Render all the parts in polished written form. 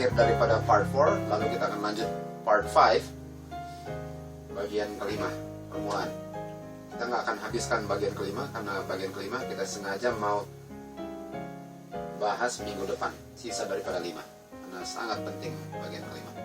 akhir daripada part 4. Lalu kita akan lanjut part 5, bagian kelima, permulaan. Kita nggak akan habiskan bagian kelima, karena bagian kelima kita sengaja mau bahas minggu depan, sisa daripada 5, karena sangat penting bagian kelima.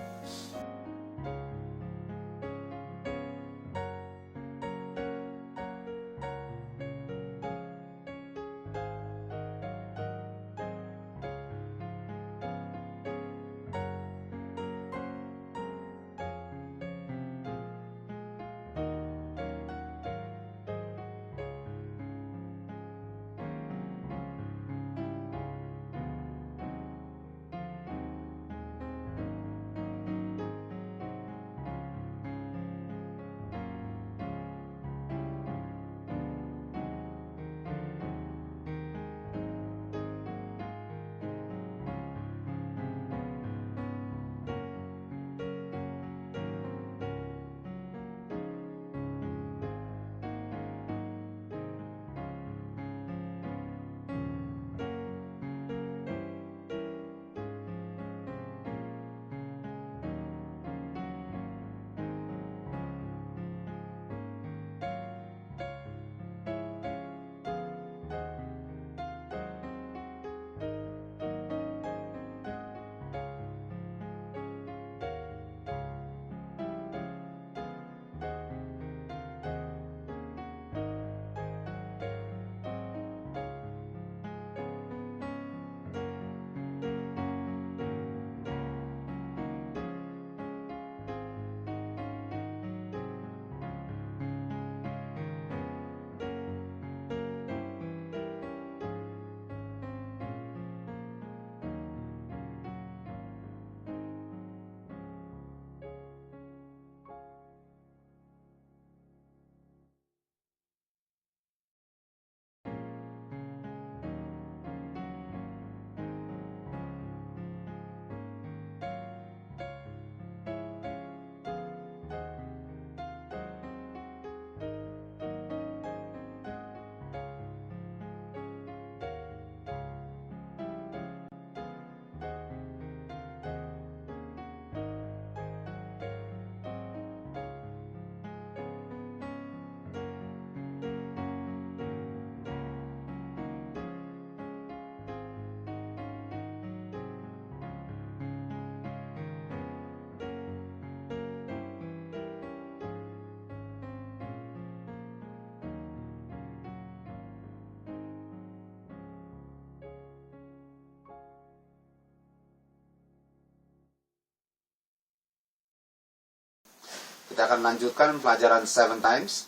Kita akan lanjutkan pelajaran 7 times.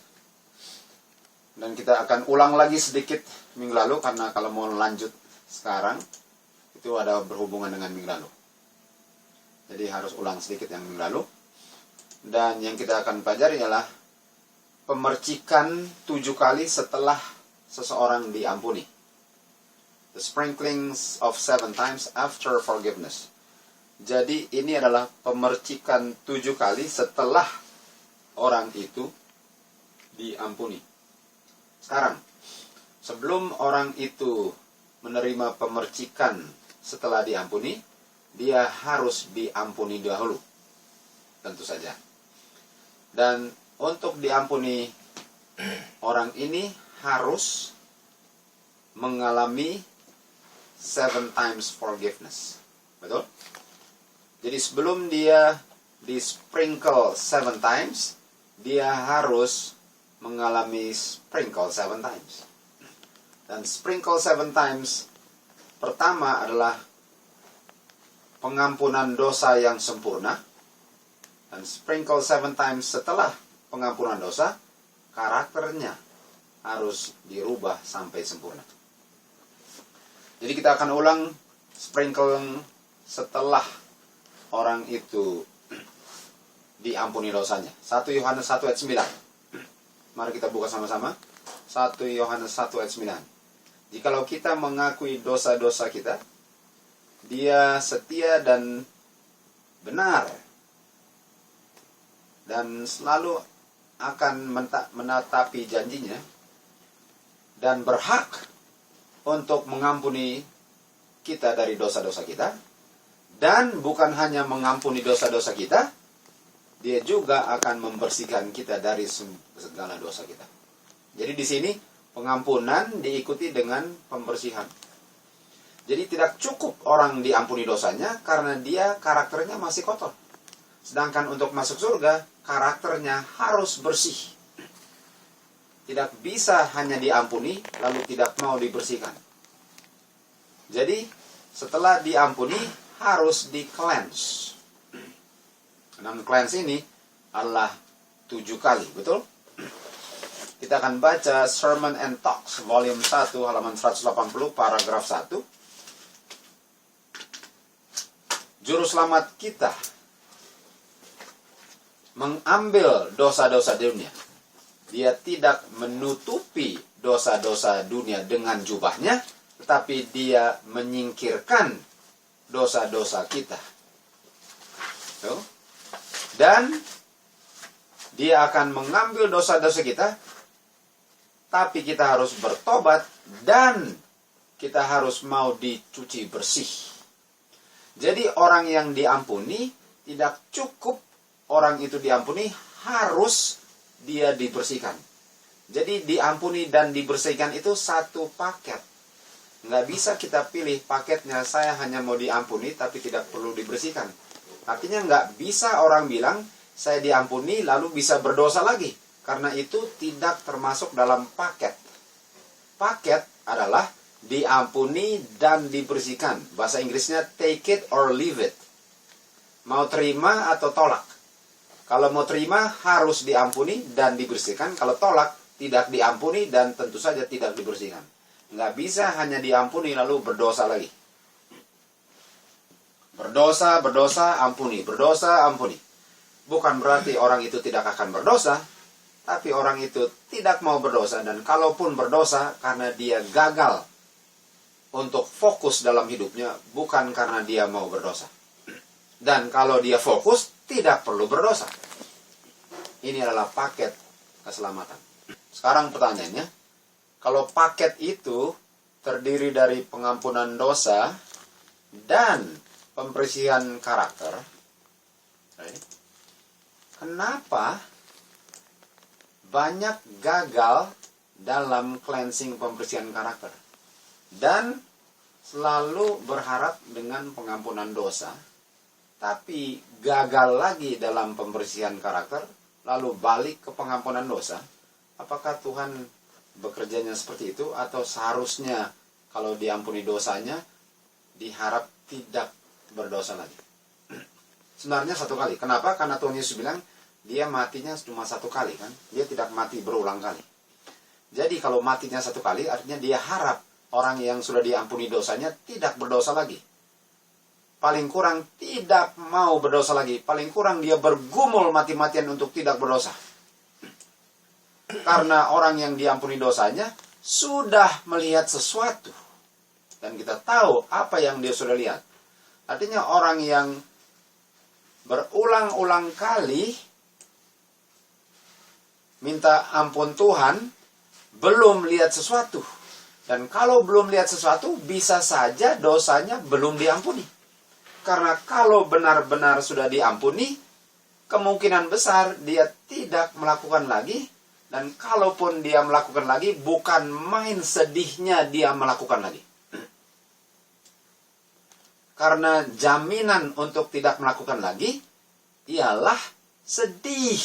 Dan kita akan ulang lagi sedikit minggu lalu, karena kalau mau lanjut sekarang, itu ada berhubungan dengan minggu lalu. Jadi harus ulang sedikit yang minggu lalu. Dan yang kita akan pelajari ialah pemercikan 7 kali setelah seseorang diampuni. The sprinklings of 7 times after forgiveness. Jadi ini adalah pemercikan 7 kali setelah orang itu diampuni. Sekarang, sebelum orang itu menerima pemercikan setelah diampuni, dia harus diampuni dahulu. Tentu saja. Dan untuk diampuni, orang ini harus mengalami 7 times forgiveness. Betul? Jadi sebelum dia di-sprinkle 7 times, dia harus mengalami sprinkle 7 times. Dan sprinkle 7 times pertama adalah pengampunan dosa yang sempurna. Dan sprinkle 7 times setelah pengampunan dosa, karakternya harus dirubah sampai sempurna. Jadi kita akan ulang sprinkle setelah orang itu diampuni dosanya. 1 Yohanes 1 ayat 9. Mari kita buka sama-sama. 1 Yohanes 1 ayat 9. Jikalau kita mengakui dosa-dosa kita, Dia setia dan benar, dan selalu akan menatapi janjinya, dan berhak untuk mengampuni kita dari dosa-dosa kita, Dan bukan hanya mengampuni dosa-dosa kita, dia juga akan membersihkan kita dari segala dosa kita. Jadi di sini pengampunan diikuti dengan pembersihan. Jadi tidak cukup orang diampuni dosanya karena dia karakternya masih kotor. Sedangkan untuk masuk surga, karakternya harus bersih. Tidak bisa hanya diampuni lalu tidak mau dibersihkan. Jadi setelah diampuni harus di-cleanse. Dan cleanse ini adalah 7 kali, betul? Kita akan baca Sermon and Talks, volume 1, halaman 180, paragraf 1. Juru selamat kita mengambil dosa-dosa dunia. Dia tidak menutupi dosa-dosa dunia dengan jubahnya, tetapi dia menyingkirkan dosa-dosa kita. Dan dia akan mengambil dosa-dosa kita, tapi kita harus bertobat dan kita harus mau dicuci bersih. Jadi orang yang diampuni tidak cukup orang itu diampuni, harus dia dibersihkan. Jadi diampuni dan dibersihkan itu satu paket. Nggak bisa kita pilih paketnya, saya hanya mau diampuni tapi tidak perlu dibersihkan. Artinya nggak bisa orang bilang saya diampuni lalu bisa berdosa lagi. Karena itu tidak termasuk dalam paket. Paket adalah diampuni dan dibersihkan. Bahasa Inggrisnya take it or leave it. Mau terima atau tolak. Kalau mau terima harus diampuni dan dibersihkan. Kalau tolak tidak diampuni dan tentu saja tidak dibersihkan. Nggak bisa hanya diampuni lalu berdosa lagi. Berdosa, berdosa, ampuni. Berdosa, ampuni. Bukan berarti orang itu tidak akan berdosa, tapi orang itu tidak mau berdosa. Dan kalaupun berdosa karena dia gagal untuk fokus dalam hidupnya, bukan karena dia mau berdosa. Dan kalau dia fokus, tidak perlu berdosa. Ini adalah paket keselamatan. Sekarang pertanyaannya, kalau paket itu terdiri dari pengampunan dosa dan pembersihan karakter, kenapa banyak gagal dalam cleansing pembersihan karakter? Dan selalu berharap dengan pengampunan dosa, tapi gagal lagi dalam pembersihan karakter, lalu balik ke pengampunan dosa. Apakah Tuhan bekerjanya seperti itu, atau seharusnya kalau diampuni dosanya diharap tidak berdosa lagi? Sebenarnya satu kali. Kenapa? Karena Tuhan Yesus bilang dia matinya cuma satu kali kan. Dia tidak mati berulang kali. Jadi kalau matinya satu kali artinya dia harap orang yang sudah diampuni dosanya tidak berdosa lagi. Paling kurang tidak mau berdosa lagi. Paling kurang dia bergumul mati-matian untuk tidak berdosa. Karena orang yang diampuni dosanya sudah melihat sesuatu. Dan kita tahu apa yang dia sudah lihat. Artinya orang yang berulang-ulang kali minta ampun Tuhan belum lihat sesuatu. Dan kalau belum lihat sesuatu, bisa saja dosanya belum diampuni. Karena kalau benar-benar sudah diampuni, kemungkinan besar dia tidak melakukan lagi. Dan kalaupun dia melakukan lagi, bukan main sedihnya dia melakukan lagi. Karena jaminan untuk tidak melakukan lagi ialah sedih.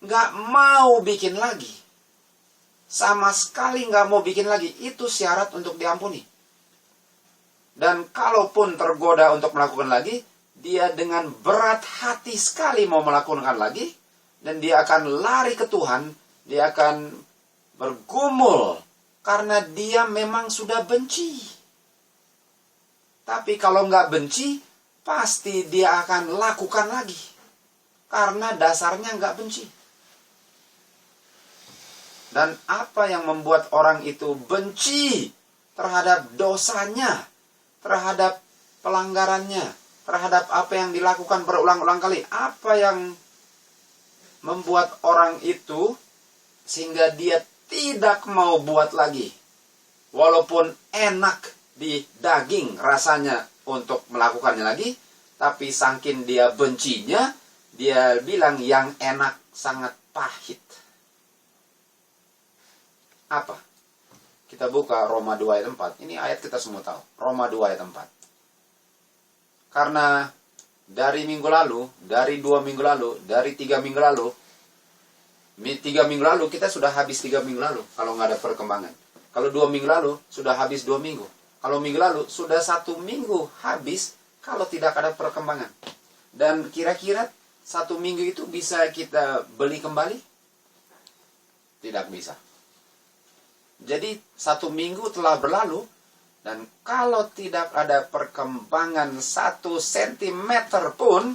Nggak mau bikin lagi. Sama sekali nggak mau bikin lagi. Itu syarat untuk diampuni. Dan kalaupun tergoda untuk melakukan lagi, dia dengan berat hati sekali mau melakukan lagi. Dan dia akan lari ke Tuhan, dia akan bergumul karena dia memang sudah benci. Tapi kalau nggak benci, pasti dia akan lakukan lagi. Karena dasarnya nggak benci. Dan apa yang membuat orang itu benci terhadap dosanya, terhadap pelanggarannya, terhadap apa yang dilakukan berulang-ulang kali? Apa yang membuat orang itu sehingga dia tidak mau buat lagi? Walaupun enak di daging rasanya untuk melakukannya lagi, tapi saking dia bencinya, dia bilang yang enak sangat pahit. Apa? Kita buka Roma 2 ayat 4. Ini ayat kita semua tahu. Roma 2 ayat 4. Karena dari minggu lalu, dari 2 minggu lalu, dari 3 minggu lalu, 3 minggu lalu kita sudah habis 3 minggu lalu kalau nggak ada perkembangan. Kalau 2 minggu lalu sudah habis 2 minggu. Kalau minggu lalu sudah 1 minggu habis kalau tidak ada perkembangan. Dan kira-kira 1 minggu itu bisa kita beli kembali? Tidak bisa. Jadi 1 minggu telah berlalu, dan kalau tidak ada perkembangan 1 sentimeter pun,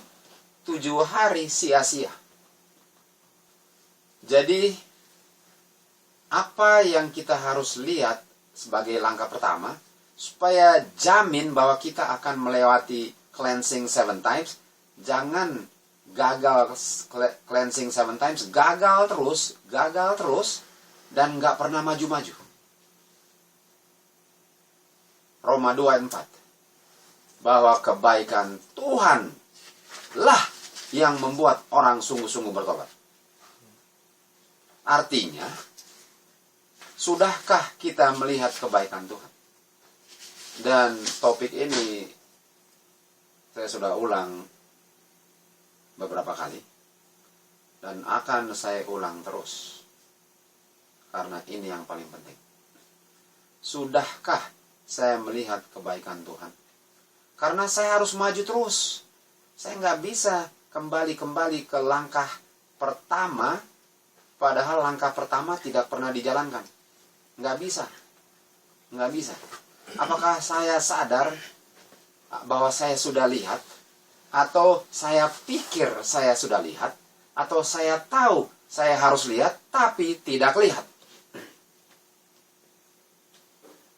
7 hari sia-sia. Jadi, apa yang kita harus lihat sebagai langkah pertama, supaya jamin bahwa kita akan melewati cleansing 7 times, jangan gagal cleansing 7 times, gagal terus, dan nggak pernah maju-maju. Roma 2 ayat 4. Bahwa kebaikan Tuhan lah yang membuat orang sungguh-sungguh bertobat. Artinya, sudahkah kita melihat kebaikan Tuhan? Dan topik ini saya sudah ulang beberapa kali, dan akan saya ulang terus. Karena ini yang paling penting. Sudahkah saya melihat kebaikan Tuhan? Karena saya harus maju terus. Saya nggak bisa kembali ke langkah pertama, padahal langkah pertama tidak pernah dijalankan. Nggak bisa. Apakah saya sadar bahwa saya sudah lihat? Atau saya pikir saya sudah lihat? Atau saya tahu saya harus lihat, tapi tidak lihat?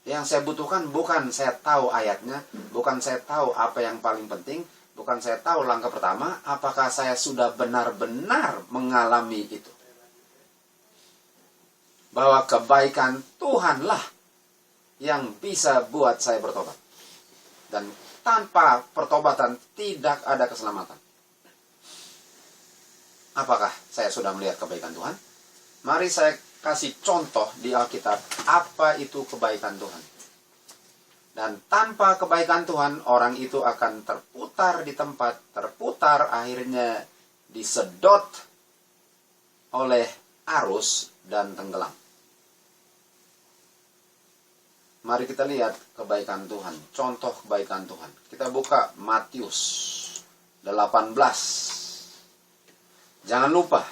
Yang saya butuhkan bukan saya tahu ayatnya, bukan saya tahu apa yang paling penting, bukan saya tahu langkah pertama, apakah saya sudah benar-benar mengalami itu. Bahwa kebaikan Tuhanlah yang bisa buat saya bertobat. Dan tanpa pertobatan tidak ada keselamatan. Apakah saya sudah melihat kebaikan Tuhan? Mari saya kasih contoh di Alkitab, apa itu kebaikan Tuhan. Dan tanpa kebaikan Tuhan, orang itu akan terputar di tempat, akhirnya disedot oleh arus dan tenggelam. Mari kita lihat kebaikan Tuhan, contoh kebaikan Tuhan. Kita buka Matius 18. Jangan lupa,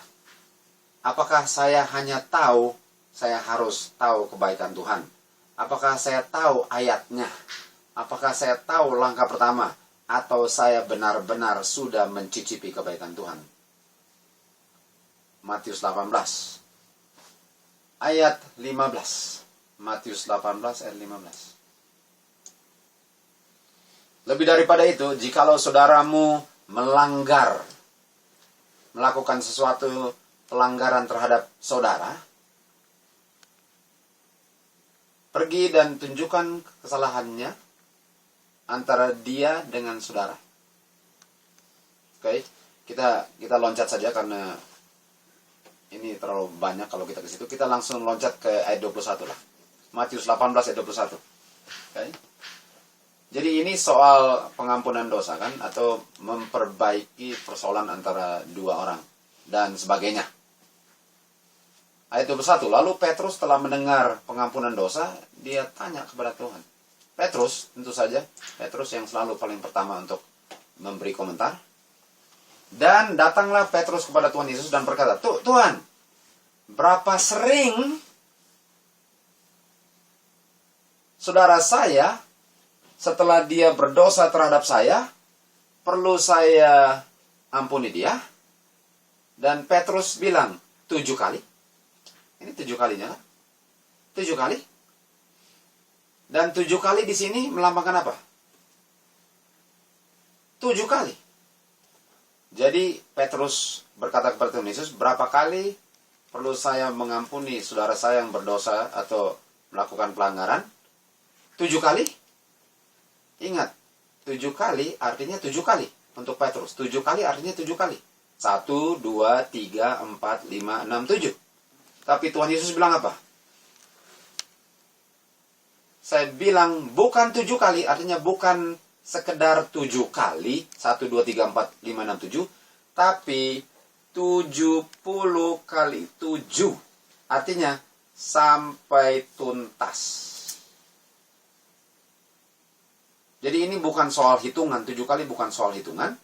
apakah saya hanya tahu, saya harus tahu kebaikan Tuhan? Apakah saya tahu ayatnya? Apakah saya tahu langkah pertama? Atau saya benar-benar sudah mencicipi kebaikan Tuhan? Matius 18. Ayat 15. Matius 18 ayat 15. Lebih daripada itu, jikalau saudaramu melakukan sesuatu pelanggaran terhadap saudara, pergi dan tunjukkan kesalahannya antara dia dengan saudara. Oke, kita loncat saja karena ini terlalu banyak kalau kita ke situ. Kita langsung loncat ke ayat 21 lah. Matius 18 ayat 21. Oke. Jadi ini soal pengampunan dosa kan, atau memperbaiki persoalan antara dua orang dan sebagainya. Ayat 21, lalu Petrus telah mendengar pengampunan dosa, dia tanya kepada Tuhan. Petrus, tentu saja, Petrus yang selalu paling pertama untuk memberi komentar. Dan datanglah Petrus kepada Tuhan Yesus dan berkata, Tuhan, berapa sering saudara saya, setelah dia berdosa terhadap saya, perlu saya ampuni dia? Dan Petrus bilang, 7 kali. Ini 7 kalinya kan? 7 kali. Dan 7 kali di sini melambangkan apa? 7 kali. Jadi Petrus berkata kepada Tuhan Yesus, berapa kali perlu saya mengampuni saudara saya yang berdosa atau melakukan pelanggaran? 7 kali? Ingat, 7 kali artinya 7 kali. Untuk Petrus, 7 kali artinya 7 kali. 1, 2, 3, 4, 5, 6, 7. Tapi Tuhan Yesus bilang apa? Saya bilang bukan 7 kali, artinya bukan sekedar 7 kali. 1, 2, 3, 4, 5, 6, 7. Tapi 70 kali 7. Artinya sampai tuntas. Jadi ini bukan soal hitungan. 7 kali bukan soal hitungan.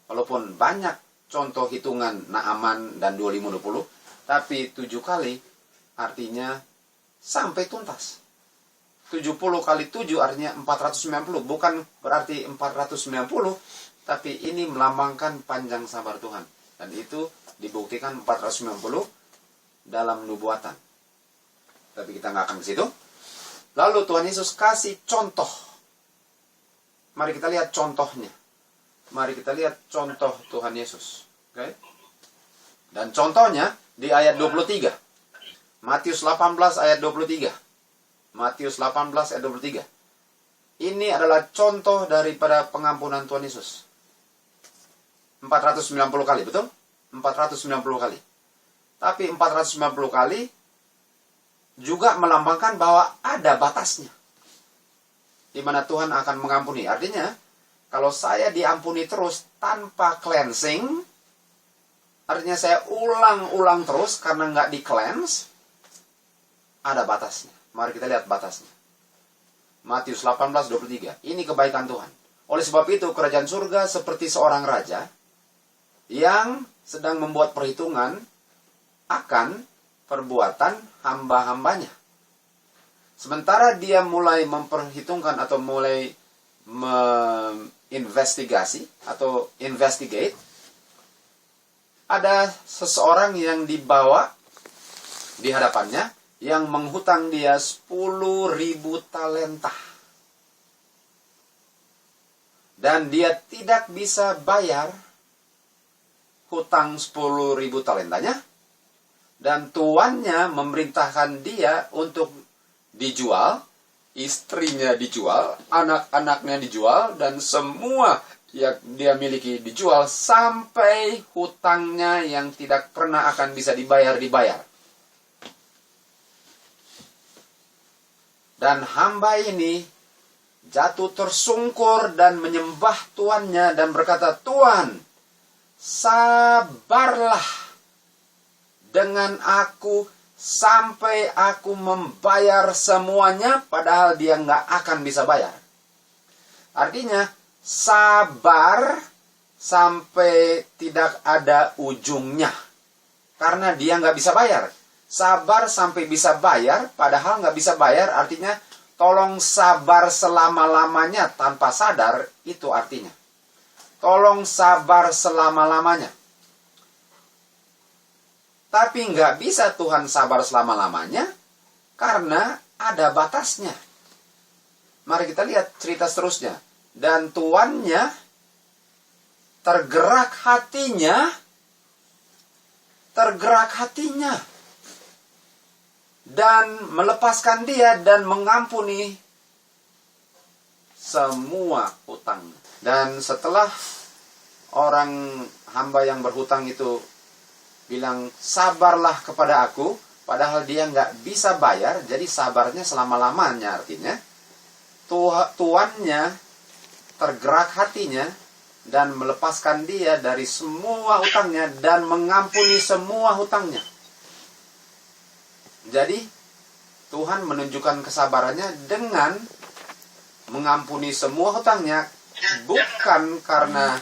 Walaupun banyak contoh hitungan Naaman dan 25-20. Tapi 7 kali artinya sampai tuntas. 70 kali 7 artinya 490. Bukan berarti 490. Tapi ini melambangkan panjang sabar Tuhan. Dan itu dibuktikan 490 dalam nubuatan. Tapi kita nggak akan ke situ. Lalu Tuhan Yesus kasih contoh. Mari kita lihat contohnya. Mari kita lihat contoh Tuhan Yesus. Oke? Dan contohnya di ayat 23. Matius 18 ayat 23. Matius 18 ayat 23. Ini adalah contoh daripada pengampunan Tuhan Yesus. 490 kali, betul? 490 kali. Tapi 490 kali juga melambangkan bahwa ada batasnya. Di mana Tuhan akan mengampuni. Artinya, kalau saya diampuni terus tanpa cleansing, artinya saya ulang-ulang terus karena nggak di-cleanse, ada batasnya. Mari kita lihat batasnya. Matius 18:23. Ini kebaikan Tuhan. Oleh sebab itu, kerajaan surga seperti seorang raja yang sedang membuat perhitungan akan perbuatan hamba-hambanya. Sementara dia mulai memperhitungkan atau mulai investigate, ada seseorang yang dibawa di hadapannya yang menghutang dia 10.000 talenta. Dan dia tidak bisa bayar hutang 10.000 talentanya. Dan tuannya memerintahkan dia untuk dijual, istrinya dijual, anak-anaknya dijual, dan semua yang dia miliki dijual sampai hutangnya yang tidak pernah akan bisa dibayar. Dan hamba ini jatuh tersungkur dan menyembah tuannya dan berkata, "Tuan, sabarlah dengan aku sampai aku membayar semuanya," padahal dia nggak akan bisa bayar. Artinya, sabar sampai tidak ada ujungnya. Karena dia nggak bisa bayar. Sabar sampai bisa bayar, padahal nggak bisa bayar, artinya tolong sabar selama-lamanya tanpa sadar, itu artinya. Tolong sabar selama-lamanya. Tapi nggak bisa Tuhan sabar selama-lamanya, karena ada batasnya. Mari kita lihat cerita seterusnya. Dan tuannya tergerak hatinya. Dan melepaskan dia dan mengampuni semua hutangnya. Dan setelah orang hamba yang berhutang itu bilang, "Sabarlah kepada aku," padahal dia nggak bisa bayar, jadi sabarnya selama-lamanya. Artinya, tuannya tergerak hatinya dan melepaskan dia dari semua hutangnya dan mengampuni semua hutangnya. Jadi, Tuhan menunjukkan kesabarannya dengan mengampuni semua hutangnya, bukan karena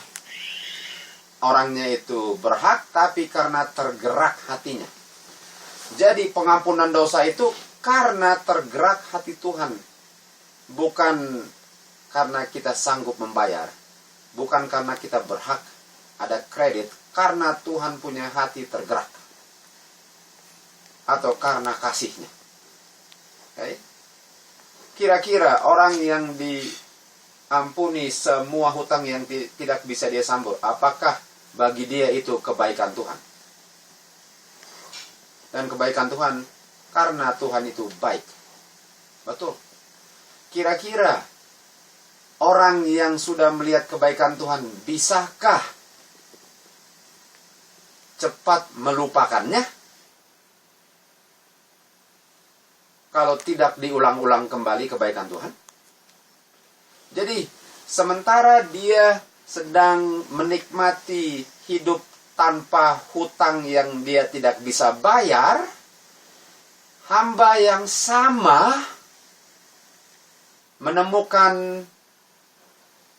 orangnya itu berhak, tapi karena tergerak hatinya. Jadi pengampunan dosa itu karena tergerak hati Tuhan. Bukan karena kita sanggup membayar. Bukan karena kita berhak ada kredit. Karena Tuhan punya hati tergerak. Atau karena kasihnya. Okay? Kira-kira orang yang diampuni semua hutang yang tidak bisa dia sambut, apakah bagi dia itu kebaikan Tuhan? Dan kebaikan Tuhan karena Tuhan itu baik. Betul. Kira-kira orang yang sudah melihat kebaikan Tuhan, bisakah cepat melupakannya kalau tidak diulang-ulang kembali kebaikan Tuhan? Jadi, sementara dia sedang menikmati hidup tanpa hutang yang dia tidak bisa bayar, hamba yang sama menemukan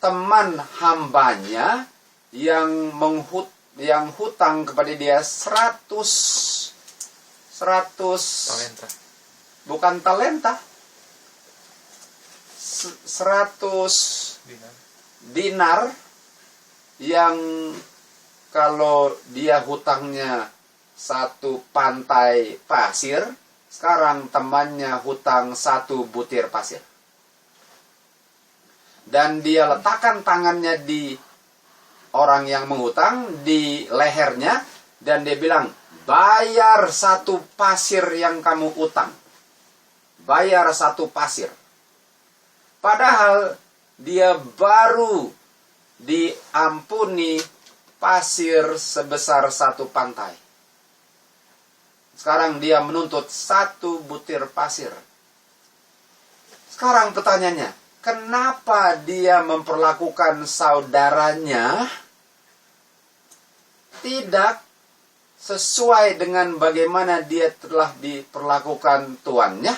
teman hambanya yang hutang kepada dia 100 talenta. Bukan talenta, 100 dinar, yang kalau dia hutangnya 1 pantai pasir, sekarang temannya hutang 1 butir pasir. Dan dia letakkan tangannya di orang yang menghutang, di lehernya, dan dia bilang, bayar 1 pasir yang kamu utang. Bayar 1 pasir. Padahal dia baru diampuni pasir sebesar 1 pantai. Sekarang dia menuntut 1 butir pasir. Sekarang pertanyaannya, kenapa dia memperlakukan saudaranya tidak sesuai dengan bagaimana dia telah diperlakukan tuannya?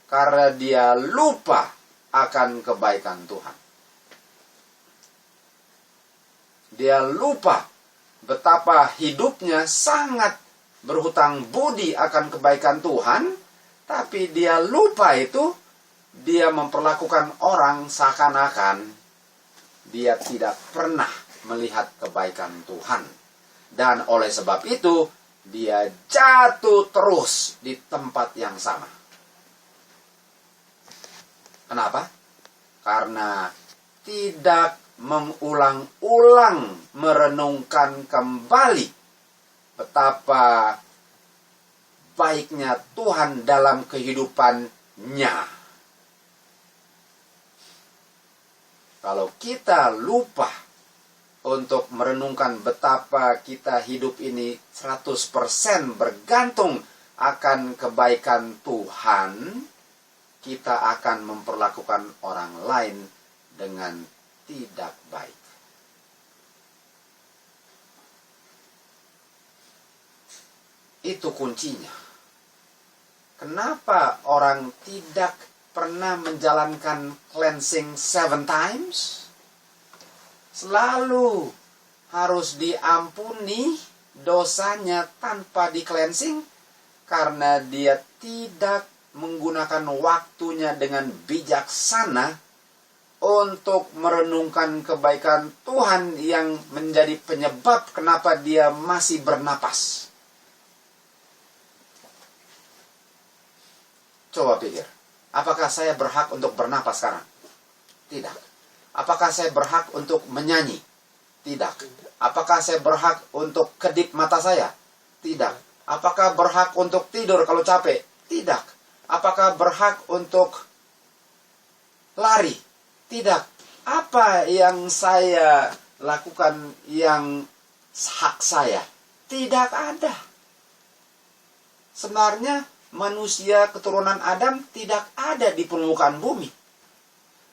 Karena dia lupa akan kebaikan Tuhan. Dia lupa betapa hidupnya sangat berhutang budi akan kebaikan Tuhan, tapi dia lupa itu, dia memperlakukan orang seakan-akan dia tidak pernah melihat kebaikan Tuhan. Dan oleh sebab itu, dia jatuh terus di tempat yang sama. Kenapa? Karena tidak mengulang-ulang merenungkan kembali betapa baiknya Tuhan dalam kehidupannya. Kalau kita lupa untuk merenungkan betapa kita hidup ini 100% bergantung akan kebaikan Tuhan, kita akan memperlakukan orang lain dengan tidak baik. Itu kuncinya. Kenapa orang tidak pernah menjalankan cleansing 7 times? Selalu harus diampuni dosanya tanpa di cleansing, karena dia tidak menggunakan waktunya dengan bijaksana untuk merenungkan kebaikan Tuhan yang menjadi penyebab kenapa dia masih bernapas. Coba pikir, apakah saya berhak untuk bernapas sekarang? Tidak. Apakah saya berhak untuk menyanyi? Tidak. Apakah saya berhak untuk kedip mata saya? Tidak. Apakah berhak untuk tidur kalau capek? Tidak. Apakah berhak untuk lari? Tidak. Apa yang saya lakukan yang hak saya? Tidak ada. Sebenarnya manusia keturunan Adam tidak ada di permukaan bumi.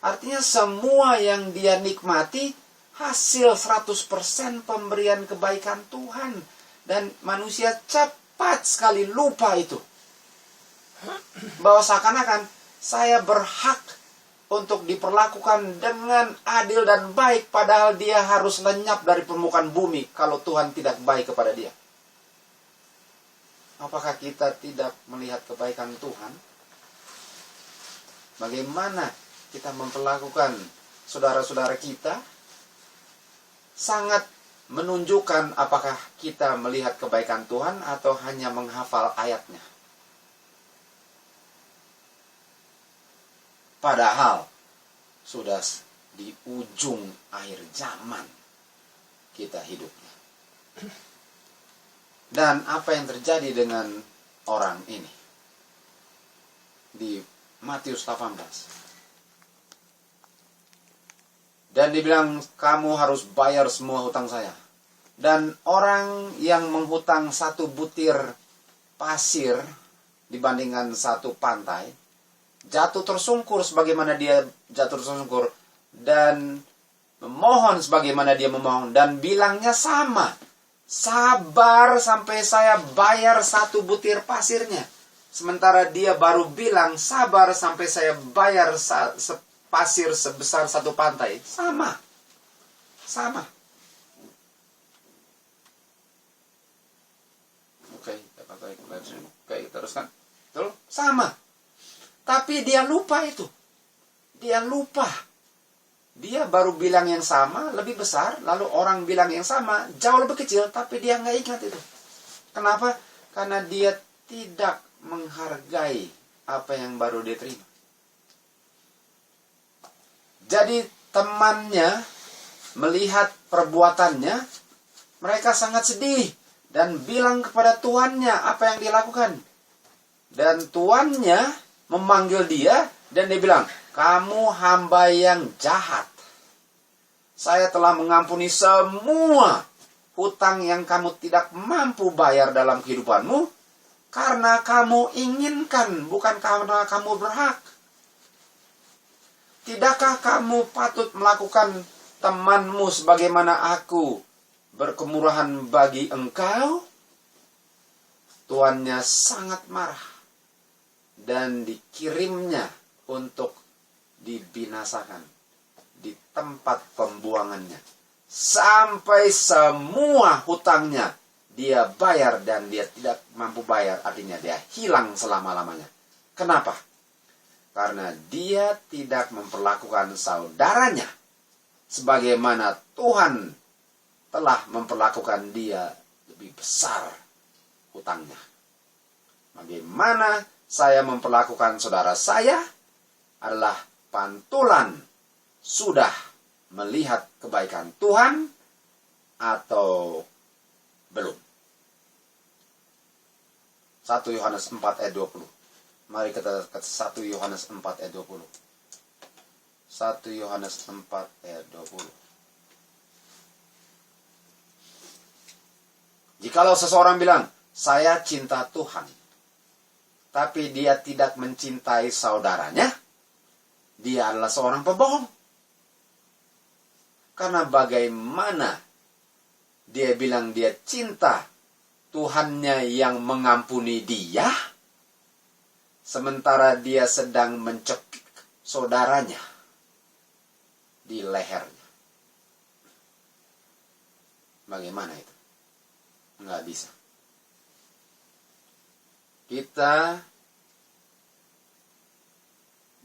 Artinya semua yang dia nikmati hasil 100% pemberian kebaikan Tuhan. Dan manusia cepat sekali lupa itu. Bahwa seakan-akan saya berhak untuk diperlakukan dengan adil dan baik, padahal dia harus lenyap dari permukaan bumi kalau Tuhan tidak baik kepada dia. Apakah kita tidak melihat kebaikan Tuhan? Bagaimana kita memperlakukan saudara-saudara kita? Sangat menunjukkan apakah kita melihat kebaikan Tuhan atau hanya menghafal ayatnya. Padahal sudah di ujung akhir zaman kita hidupnya. Dan apa yang terjadi dengan orang ini? Di Matius 18. Dan dibilang, kamu harus bayar semua hutang saya. Dan orang yang menghutang 1 butir pasir dibandingkan 1 pantai, jatuh tersungkur sebagaimana dia jatuh tersungkur, dan memohon sebagaimana dia memohon, dan bilangnya sama, sabar sampai saya bayar 1 butir pasirnya. Sementara dia baru bilang, sabar sampai saya bayar pasir sebesar 1 pantai. Sama. Oke, teruskan. Betul? Sama. Tapi dia lupa itu. Dia lupa. Dia baru bilang yang sama, lebih besar. Lalu orang bilang yang sama, jauh lebih kecil. Tapi dia nggak ingat itu. Kenapa? Karena dia tidak menghargai apa yang baru dia terima. Jadi temannya melihat perbuatannya, mereka sangat sedih. Dan bilang kepada tuannya apa yang dia lakukan. Dan tuannya memanggil dia, dan dia bilang, kamu hamba yang jahat. Saya telah mengampuni semua hutang yang kamu tidak mampu bayar dalam kehidupanmu, karena kamu inginkan, bukan karena kamu berhak. Tidakkah kamu patut melakukan temanmu sebagaimana aku berkemurahan bagi engkau? Tuannya sangat marah dan dikirimnya untuk dibinasakan di tempat pembuangannya sampai semua hutangnya dia bayar, dan dia tidak mampu bayar, artinya dia hilang selama-lamanya. Kenapa? Karena dia tidak memperlakukan saudaranya sebagaimana Tuhan telah memperlakukan dia lebih besar hutangnya. Bagaimana saya memperlakukan saudara saya adalah pantulan sudah melihat kebaikan Tuhan atau belum. 1 Yohanes 4 ayat 20. Mari kita ke 1 Yohanes 4 ayat 20. 1 Yohanes 4 ayat 20. Jikalau seseorang bilang, saya cinta Tuhan, tapi dia tidak mencintai saudaranya, dia adalah seorang pembohong. Karena bagaimana dia bilang dia cinta Tuhannya yang mengampuni dia, sementara dia sedang mencekik saudaranya di lehernya. Bagaimana itu? Nggak bisa. Kita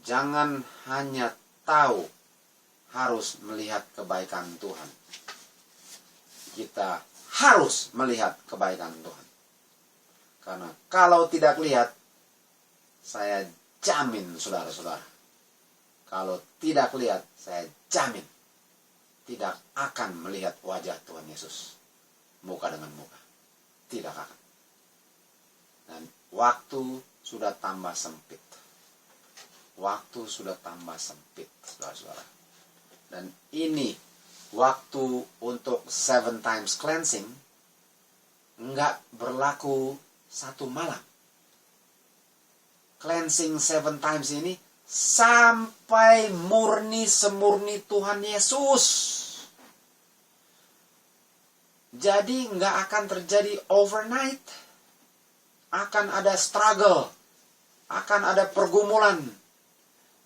jangan hanya tahu harus melihat kebaikan Tuhan. Kita harus melihat kebaikan Tuhan. Karena kalau tidak lihat, saya jamin saudara-saudara, kalau tidak lihat, saya jamin tidak akan melihat wajah Tuhan Yesus muka dengan muka. Tidak akan. Dan waktu sudah tambah sempit. Waktu sudah tambah sempit, saudara-saudara. Dan ini waktu untuk 7 times cleansing enggak berlaku 1 malam. Cleansing 7 times ini sampai murni semurni Tuhan Yesus. Jadi nggak akan terjadi overnight. Akan ada struggle. Akan ada pergumulan.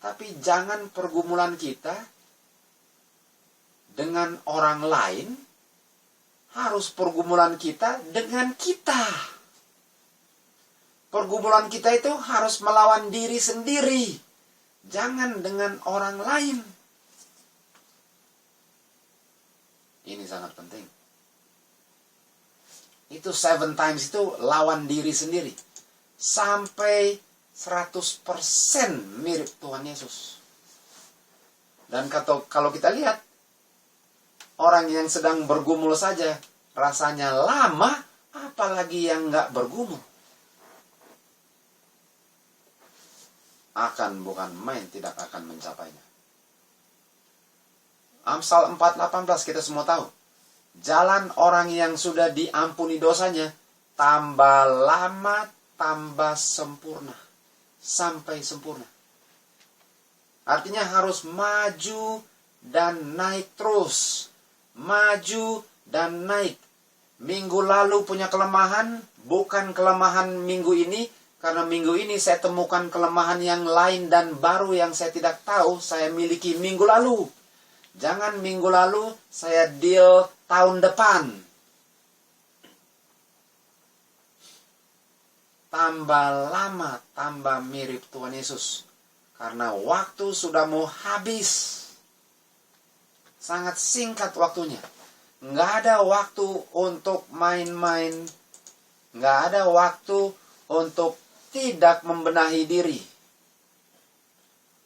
Tapi jangan pergumulan kita dengan orang lain. Harus pergumulan kita dengan kita. Pergumulan kita itu harus melawan diri sendiri. Jangan dengan orang lain. Ini sangat penting. Itu 7 times itu lawan diri sendiri. Sampai 100% mirip Tuhan Yesus. Dan kalau kita lihat, orang yang sedang bergumul saja rasanya lama, apalagi yang nggak bergumul. Bukan main, tidak akan mencapainya. Amsal 4:18 kita semua tahu. Jalan orang yang sudah diampuni dosanya, tambah lama tambah sempurna. Sampai sempurna. Artinya harus maju dan naik terus. Maju dan naik. Minggu lalu punya kelemahan, bukan kelemahan minggu ini. Karena minggu ini saya temukan kelemahan yang lain dan baru yang saya tidak tahu saya miliki minggu lalu. Jangan minggu lalu saya deal tahun depan. Tambah lama, tambah mirip Tuhan Yesus. Karena waktu sudah mau habis. Sangat singkat waktunya. Nggak ada waktu untuk main-main. Nggak ada waktu untuk tidak membenahi diri.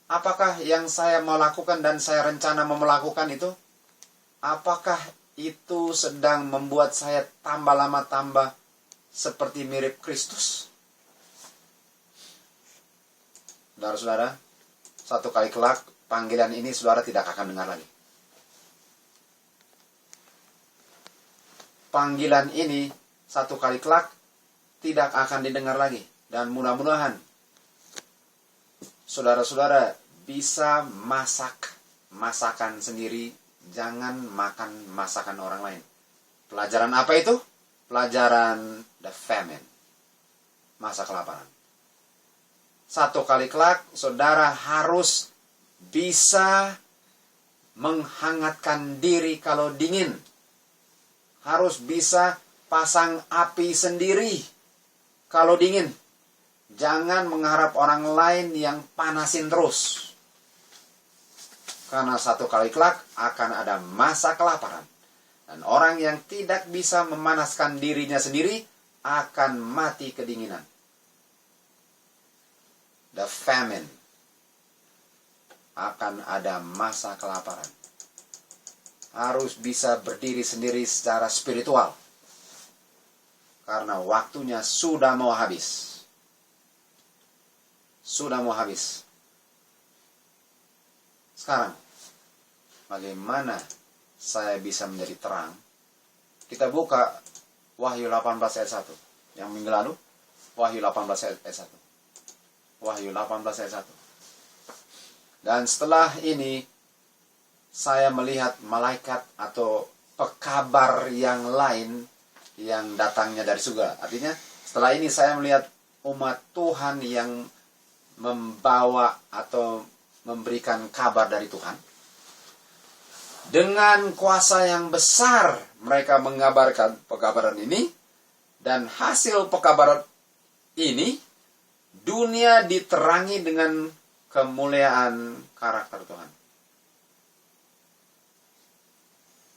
Apakah yang saya mau lakukan dan saya rencana mau melakukan itu? Apakah itu sedang membuat saya tambah lama tambah seperti mirip Kristus? Saudara-saudara, satu kali kelak panggilan ini saudara tidak akan dengar lagi. Panggilan ini satu kali kelak tidak akan didengar lagi. Dan mudah-mudahan saudara-saudara bisa masak masakan sendiri, jangan makan masakan orang lain. Pelajaran apa itu? Pelajaran the famine, masa kelaparan. Satu kali kelak saudara harus bisa menghangatkan diri kalau dingin. Harus bisa pasang api sendiri kalau dingin. Jangan mengharap orang lain yang panasin terus. Karena satu kali kelak akan ada masa kelaparan. Dan orang yang tidak bisa memanaskan dirinya sendiri akan mati kedinginan. The famine. Akan ada masa kelaparan. Harus bisa berdiri sendiri secara spiritual. Karena waktunya sudah mau habis. Sudah mau habis. Sekarang, bagaimana saya bisa menjadi terang? Kita buka Wahyu 18 ayat 1. Yang minggu lalu, Wahyu 18 ayat 1. Wahyu 18 ayat 1. Dan setelah ini, saya melihat malaikat atau pekabar yang lain yang datangnya dari surga. Artinya, setelah ini saya melihat umat Tuhan yang membawa atau memberikan kabar dari Tuhan. Dengan kuasa yang besar mereka mengabarkan pekabaran ini. Dan hasil pekabaran ini, dunia diterangi dengan kemuliaan karakter Tuhan.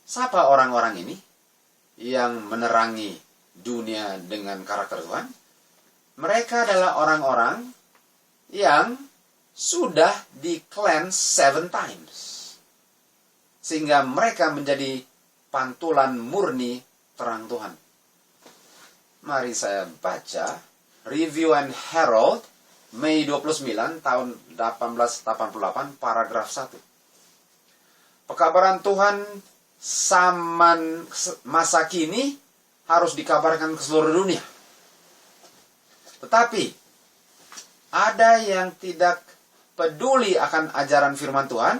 Siapa orang-orang ini yang menerangi dunia dengan karakter Tuhan? Mereka adalah orang-orang yang sudah di-cleanse 7 times. Sehingga mereka menjadi pantulan murni terang Tuhan. Mari saya baca Review and Herald, Mei 29 tahun 1888, paragraf 1. Pekabaran Tuhan zaman masa kini harus dikabarkan ke seluruh dunia. Tetapi ada yang tidak peduli akan ajaran firman Tuhan,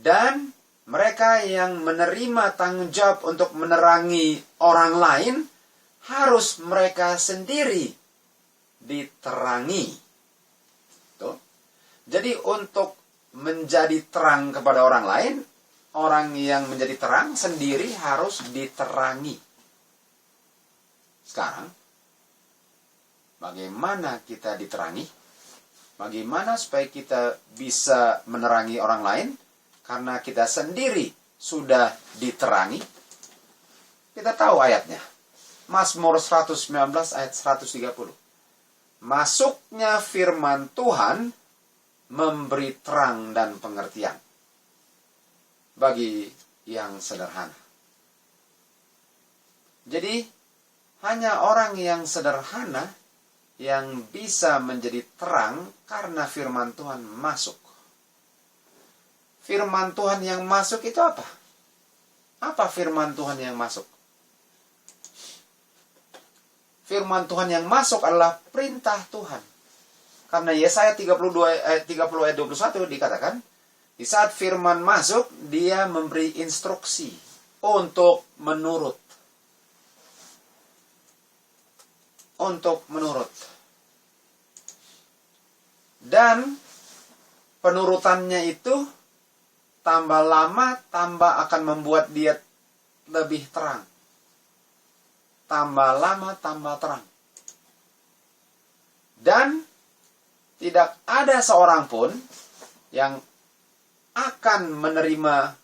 dan mereka yang menerima tanggung jawab untuk menerangi orang lain, harus mereka sendiri diterangi. Tuh. Jadi untuk menjadi terang kepada orang lain, orang yang menjadi terang sendiri harus diterangi. Sekarang, bagaimana kita diterangi? Bagaimana supaya kita bisa menerangi orang lain? Karena kita sendiri sudah diterangi. Kita tahu ayatnya. Mazmur 119 ayat 130. Masuknya firman Tuhan memberi terang dan pengertian bagi yang sederhana. Jadi, hanya orang yang sederhana yang bisa menjadi terang karena firman Tuhan masuk. firman Tuhan yang masuk itu apa? Apa firman Tuhan yang masuk? Firman Tuhan yang masuk adalah perintah Tuhan. Karena Yesaya 30 ayat 21 dikatakan, di saat firman masuk, dia memberi instruksi untuk menurut. Untuk menurut. Dan penurutannya itu tambah lama, tambah akan membuat dia lebih terang. Tambah lama, tambah terang. Dan tidak ada seorang pun yang akan menerima,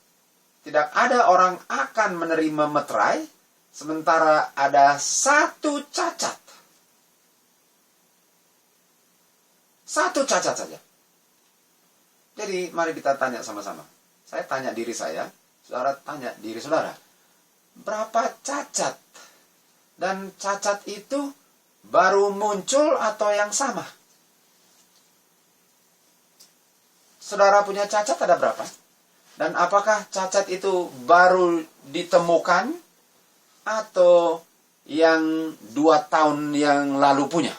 tidak ada orang akan menerima meterai, sementara ada satu cacat. Satu cacat saja. Jadi mari kita tanya sama-sama. Saya tanya diri saya, saudara tanya diri saudara. Berapa cacat? Dan cacat itu baru muncul atau yang sama? Saudara punya cacat ada berapa? Dan apakah cacat itu baru ditemukan atau yang 2 tahun yang lalu punya?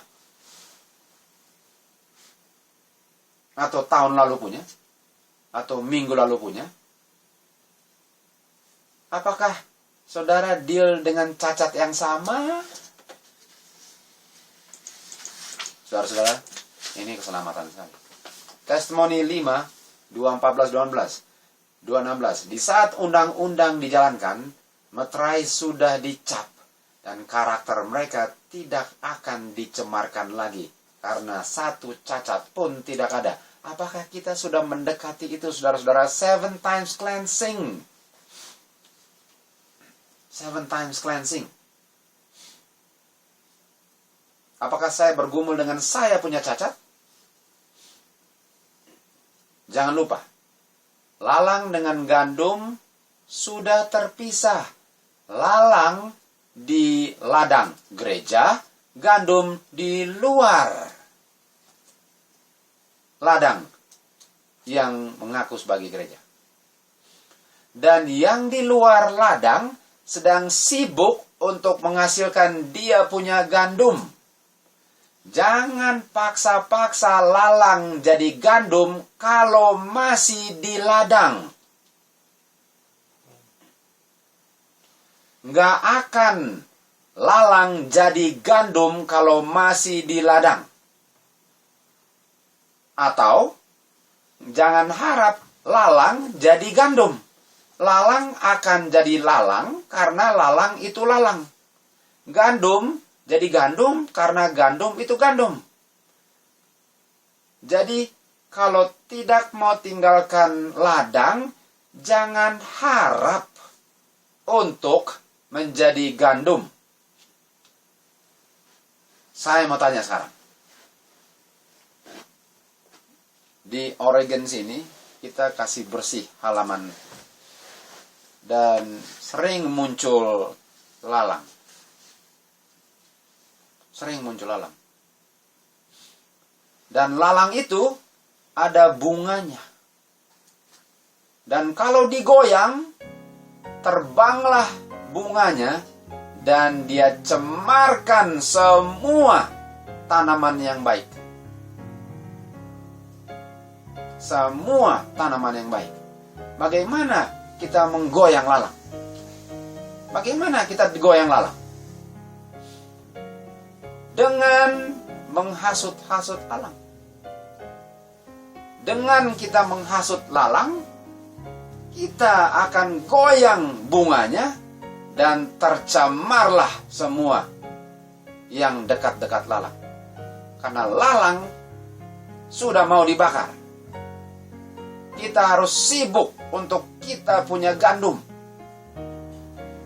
Atau tahun lalu punya? Atau minggu lalu punya? Apakah saudara deal dengan cacat yang sama? Saudara-saudara, ini keselamatan saya. Testimoni 5, 2:14, 2:16. Di saat undang-undang dijalankan, meterai sudah dicap dan karakter mereka tidak akan dicemarkan lagi karena satu cacat pun tidak ada. Apakah kita sudah mendekati itu, saudara-saudara? 7 times cleansing. 7 times cleansing. Apakah saya bergumul dengan saya punya cacat? Jangan lupa, lalang dengan gandum sudah terpisah. Lalang di ladang gereja, gandum di luar ladang yang mengaku sebagai gereja. Dan yang di luar ladang sedang sibuk untuk menghasilkan dia punya gandum. Jangan paksa-paksa lalang jadi gandum kalau masih di ladang. Nggak akan lalang jadi gandum kalau masih di ladang. Atau jangan harap lalang jadi gandum. Lalang akan jadi lalang karena lalang itu lalang. Gandum jadi gandum karena gandum itu gandum. Jadi kalau tidak mau tinggalkan ladang, jangan harap untuk menjadi gandum. Saya mau tanya sekarang. Di Oregon sini, kita kasih bersih halaman. Dan sering muncul lalang. Sering muncul lalang. Dan lalang itu ada bunganya. Dan kalau digoyang, terbanglah bunganya dan dia cemarkan semua tanaman yang baik. Semua tanaman yang baik. Bagaimana kita menggoyang lalang? Bagaimana kita digoyang lalang? Dengan menghasut-hasut lalang. Dengan kita menghasut lalang, kita akan goyang bunganya dan tercemarlah semua yang dekat-dekat lalang. Karena lalang sudah mau dibakar. Kita harus sibuk untuk kita punya gandum.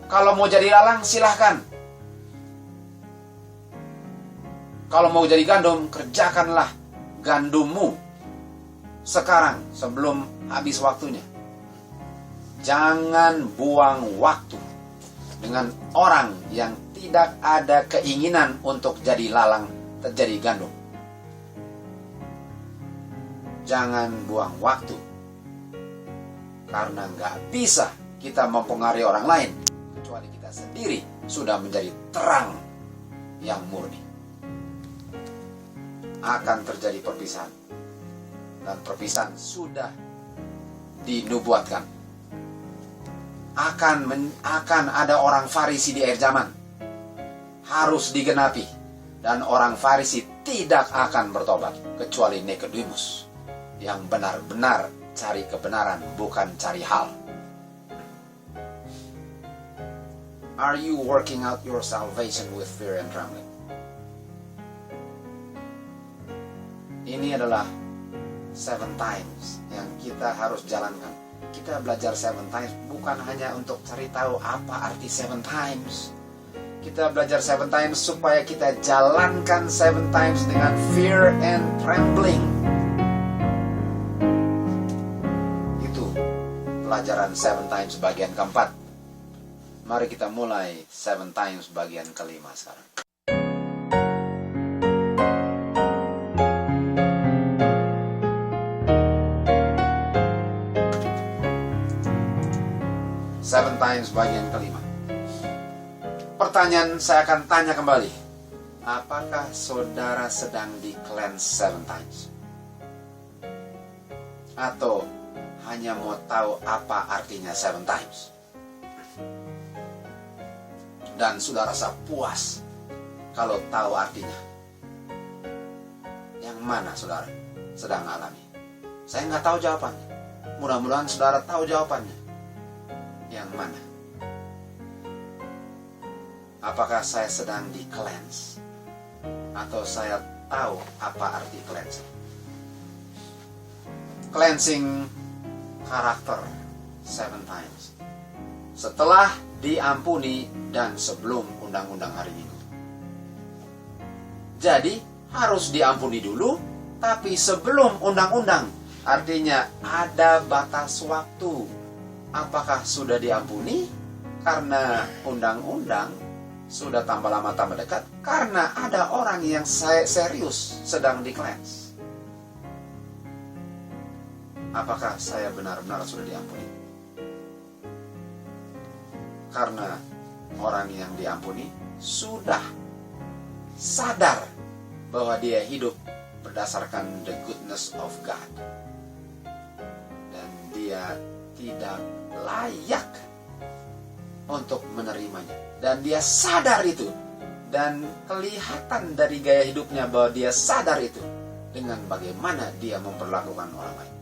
Kalau mau jadi lalang, silahkan. Kalau mau jadi gandum, kerjakanlah gandummu sekarang sebelum habis waktunya. Jangan buang waktu dengan orang yang tidak ada keinginan untuk jadi lalang, terjadi gandum. Jangan buang waktu Karena nggak bisa kita mempengaruhi orang lain, kecuali kita sendiri sudah menjadi terang yang murni. Akan terjadi perpisahan. Dan perpisahan sudah dinubuatkan. Akan ada orang Farisi di akhir zaman. Harus digenapi. Dan orang Farisi tidak akan bertobat, kecuali Nikodemus, yang benar-benar cari kebenaran, bukan cari hal. Are you working out your salvation with fear and trembling? Ini adalah 7 times yang kita harus jalankan. Kita belajar 7 times bukan hanya untuk cari tahu apa arti 7 times. Kita belajar 7 times supaya kita jalankan 7 times dengan fear and trembling. Itu pelajaran 7 times bagian keempat. Mari kita mulai 7 times bagian kelima sekarang. Seven times bagian kelima. Pertanyaan saya akan tanya kembali. Apakah saudara sedang di cleanse 7 times? Atau hanya mau tahu apa artinya 7 times? Dan sudah rasa puas kalau tahu artinya. Yang mana saudara sedang alami? Saya nggak tahu jawabannya. Mudah-mudahan saudara tahu jawabannya. Yang mana? Apakah saya sedang di cleanse? Atau saya tahu apa arti cleansing? Cleansing karakter 7 times. Setelah diampuni dan sebelum undang-undang hari Minggu. Jadi harus diampuni dulu, tapi sebelum undang-undang. Artinya ada batas waktu. Apakah sudah diampuni karena undang-undang sudah tambah lama tambah dekat? Karena ada orang yang serius sedang di cleanse. Apakah saya benar-benar sudah diampuni? Karena orang yang diampuni sudah sadar bahwa dia hidup berdasarkan the goodness of God. Dan dia tidak layak untuk menerimanya. Dan dia sadar itu. Dan kelihatan dari gaya hidupnya bahwa dia sadar itu. Dengan bagaimana dia memperlakukan orang lain.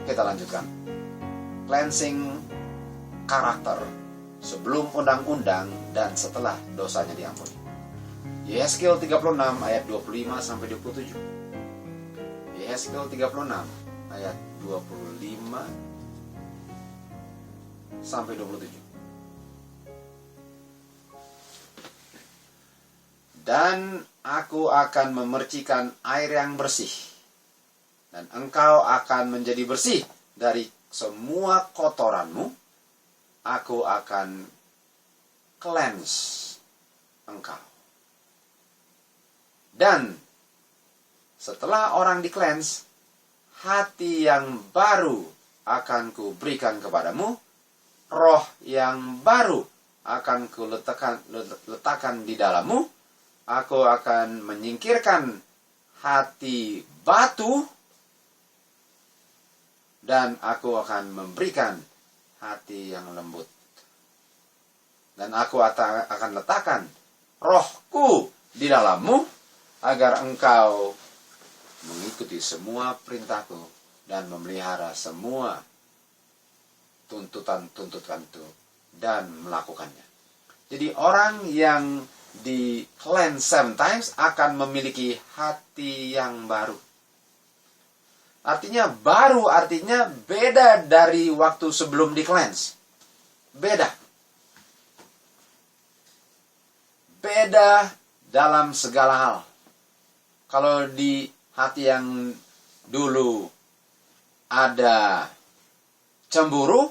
Kita lanjutkan. Cleansing karakter sebelum undang-undang dan setelah dosanya diampuni. Yehezkiel 36 ayat 25 sampai 27. Yehezkiel 36 ayat 25 sampai 27. Dan aku akan memercikan air yang bersih, dan engkau akan menjadi bersih dari semua kotoranmu. Aku akan cleanse engkau. Dan setelah orang di cleanse, hati yang baru akan kuberikan kepadamu, roh yang baru akan kuletakkan di dalammu. Aku akan menyingkirkan hati batu, dan aku akan memberikan hati yang lembut. Dan aku akan letakkan rohku di dalammu, agar engkau mengikuti semua perintahku dan memelihara semua tuntutan-tuntutan itu dan melakukannya. Jadi orang yang di cleanse 7 times akan memiliki hati yang baru. Artinya baru, artinya beda dari waktu sebelum di cleanse. Beda. Beda dalam segala hal. Kalau di hati yang dulu ada cemburu,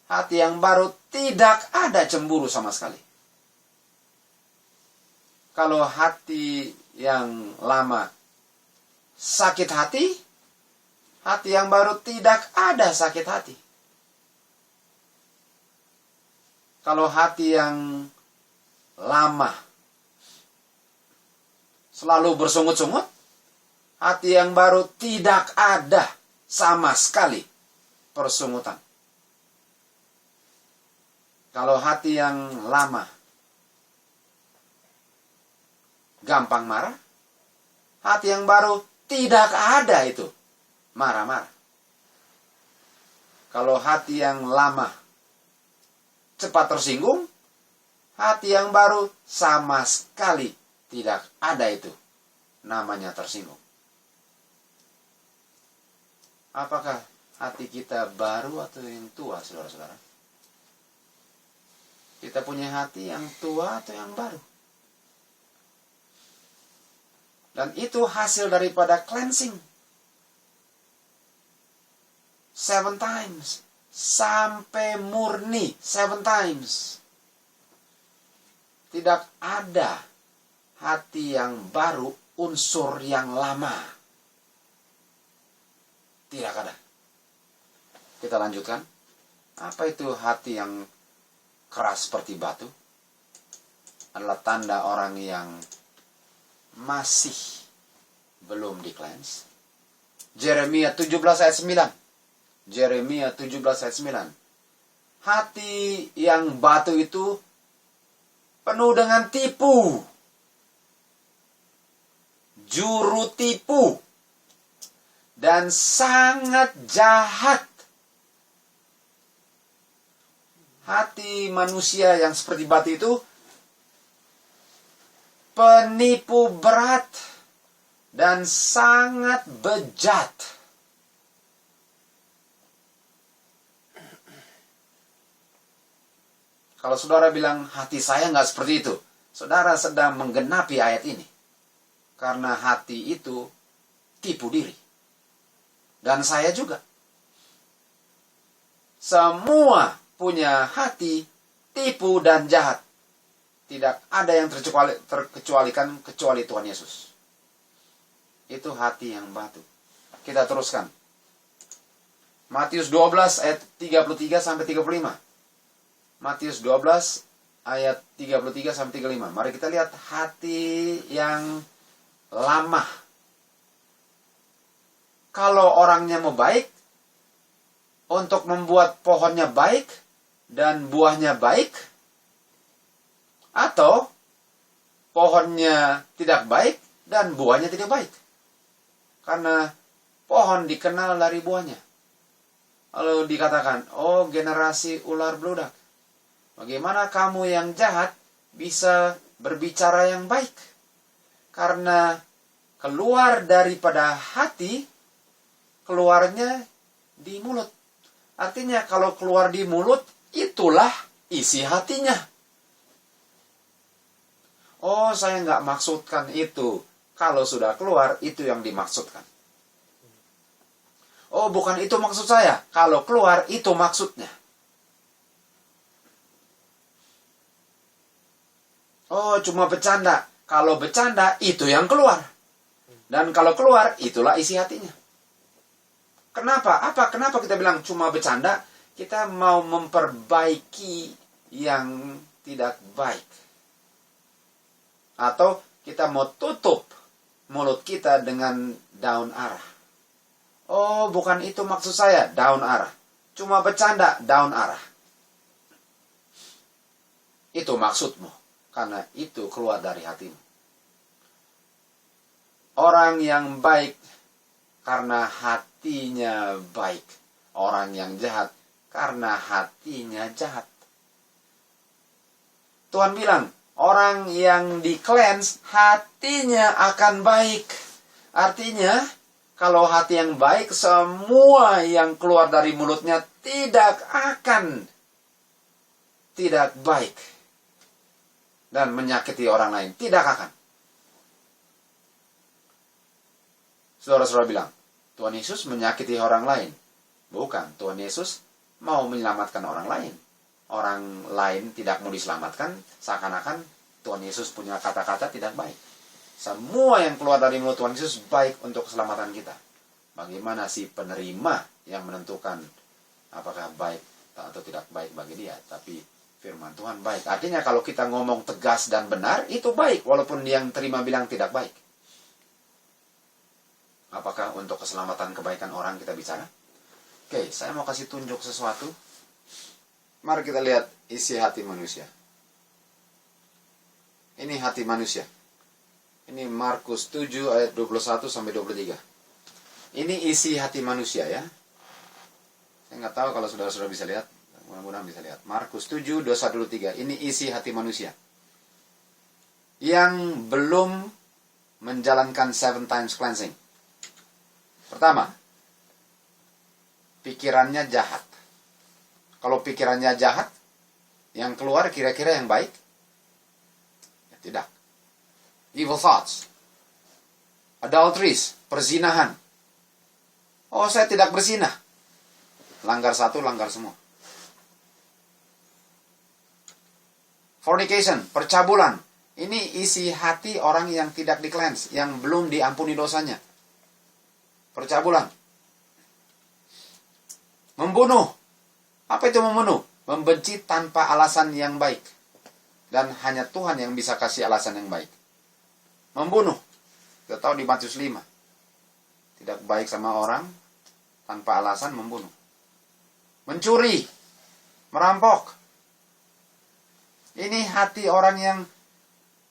hati yang baru tidak ada cemburu sama sekali. Kalau hati yang lama sakit hati, Hati yang baru tidak ada sakit hati. Kalau hati yang lama selalu bersungut-sungut, hati yang baru tidak ada sama sekali persungutan. Kalau hati yang lama gampang marah, hati yang baru tidak ada itu marah-marah. Kalau hati yang lama cepat tersinggung, hati yang baru sama sekali tidak ada itu namanya tersinggung. Apakah hati kita baru atau yang tua, saudara-saudara? Kita punya hati yang tua atau yang baru? Dan itu hasil daripada cleansing. 7 times. Sampai murni 7 times. Tidak ada hati yang baru, unsur yang lama. Tidak ada. Kita lanjutkan. Apa itu hati yang keras seperti batu? Adalah tanda orang yang masih belum di-cleanse. Yeremia 17 ayat 9. Yeremia 17 ayat 9. Hati yang batu itu penuh dengan tipu. Juru tipu. Dan sangat jahat. Hati manusia yang seperti batu itu penipu berat dan sangat bejat. Kalau saudara bilang hati saya nggak seperti itu, saudara sedang menggenapi ayat ini. Karena hati itu tipu diri. Dan saya juga. Semua punya hati tipu dan jahat. Tidak ada yang terkecualikan kecuali Tuhan Yesus. Itu hati yang batu. Kita teruskan. Matius 12 ayat 33 sampai 35. Matius 12 ayat 33 sampai 35. Mari kita lihat hati yang lama. Kalau orangnya mau baik, untuk membuat pohonnya baik dan buahnya baik, atau pohonnya tidak baik dan buahnya tidak baik. Karena pohon dikenal dari buahnya. Lalu dikatakan, oh generasi ular beludak. Bagaimana kamu yang jahat bisa berbicara yang baik? Karena keluar daripada hati, keluarnya di mulut. Artinya kalau keluar di mulut, itulah isi hatinya. Oh, saya nggak maksudkan itu. Kalau sudah keluar, itu yang dimaksudkan. Oh, bukan itu maksud saya. Kalau keluar, itu maksudnya. Oh, cuma bercanda. Kalau bercanda, itu yang keluar. Dan kalau keluar, itulah isi hatinya. Kenapa? Kenapa kita bilang cuma bercanda? Kita mau memperbaiki yang tidak baik. Atau kita mau tutup mulut kita dengan daun arah. Oh, bukan itu maksud saya, daun arah. Cuma bercanda, daun arah. Itu maksudmu. Karena itu keluar dari hatimu. Orang yang baik karena hatinya baik. Orang yang jahat karena hatinya jahat. Tuhan bilang, orang yang di-cleanse hatinya akan baik. Artinya, kalau hati yang baik, semua yang keluar dari mulutnya tidak akan tidak baik. Dan menyakiti orang lain. Tidak akan. Saudara-saudara bilang, Tuhan Yesus menyakiti orang lain. Bukan, Tuhan Yesus mau menyelamatkan orang lain. Orang lain tidak mau diselamatkan, seakan-akan Tuhan Yesus punya kata-kata tidak baik. Semua yang keluar dari mulut Tuhan Yesus baik untuk keselamatan kita. Bagaimana si penerima yang menentukan apakah baik atau tidak baik bagi dia. Tapi firman Tuhan baik. Artinya kalau kita ngomong tegas dan benar, itu baik. Walaupun yang terima bilang tidak baik. Apakah untuk keselamatan kebaikan orang kita bicara? Oke, saya mau kasih tunjuk sesuatu. Mari kita lihat isi hati manusia. Ini hati manusia. Ini Markus 7 ayat 21 sampai 23. Ini isi hati manusia ya. Saya nggak tahu kalau saudara-saudara bisa lihat. Mudah-mudahan bisa lihat. Markus 7, 21, 23. Ini isi hati manusia. Yang belum menjalankan 7 times cleansing. Pertama, pikirannya jahat. Kalau pikirannya jahat, yang keluar kira-kira yang baik? Ya, tidak. Evil thoughts. Adulteries, perzinahan. Oh, saya tidak berzina. Langgar satu, langgar semua. Fornication, percabulan. Ini isi hati orang yang tidak di-cleanse, yang belum diampuni dosanya. Percabulan. Membunuh. Apa itu membunuh? Membenci tanpa alasan yang baik. Dan hanya Tuhan yang bisa kasih alasan yang baik. Membunuh. Kita tahu di Matius 5. Tidak baik sama orang, tanpa alasan membunuh. Mencuri. Merampok. Ini hati orang yang...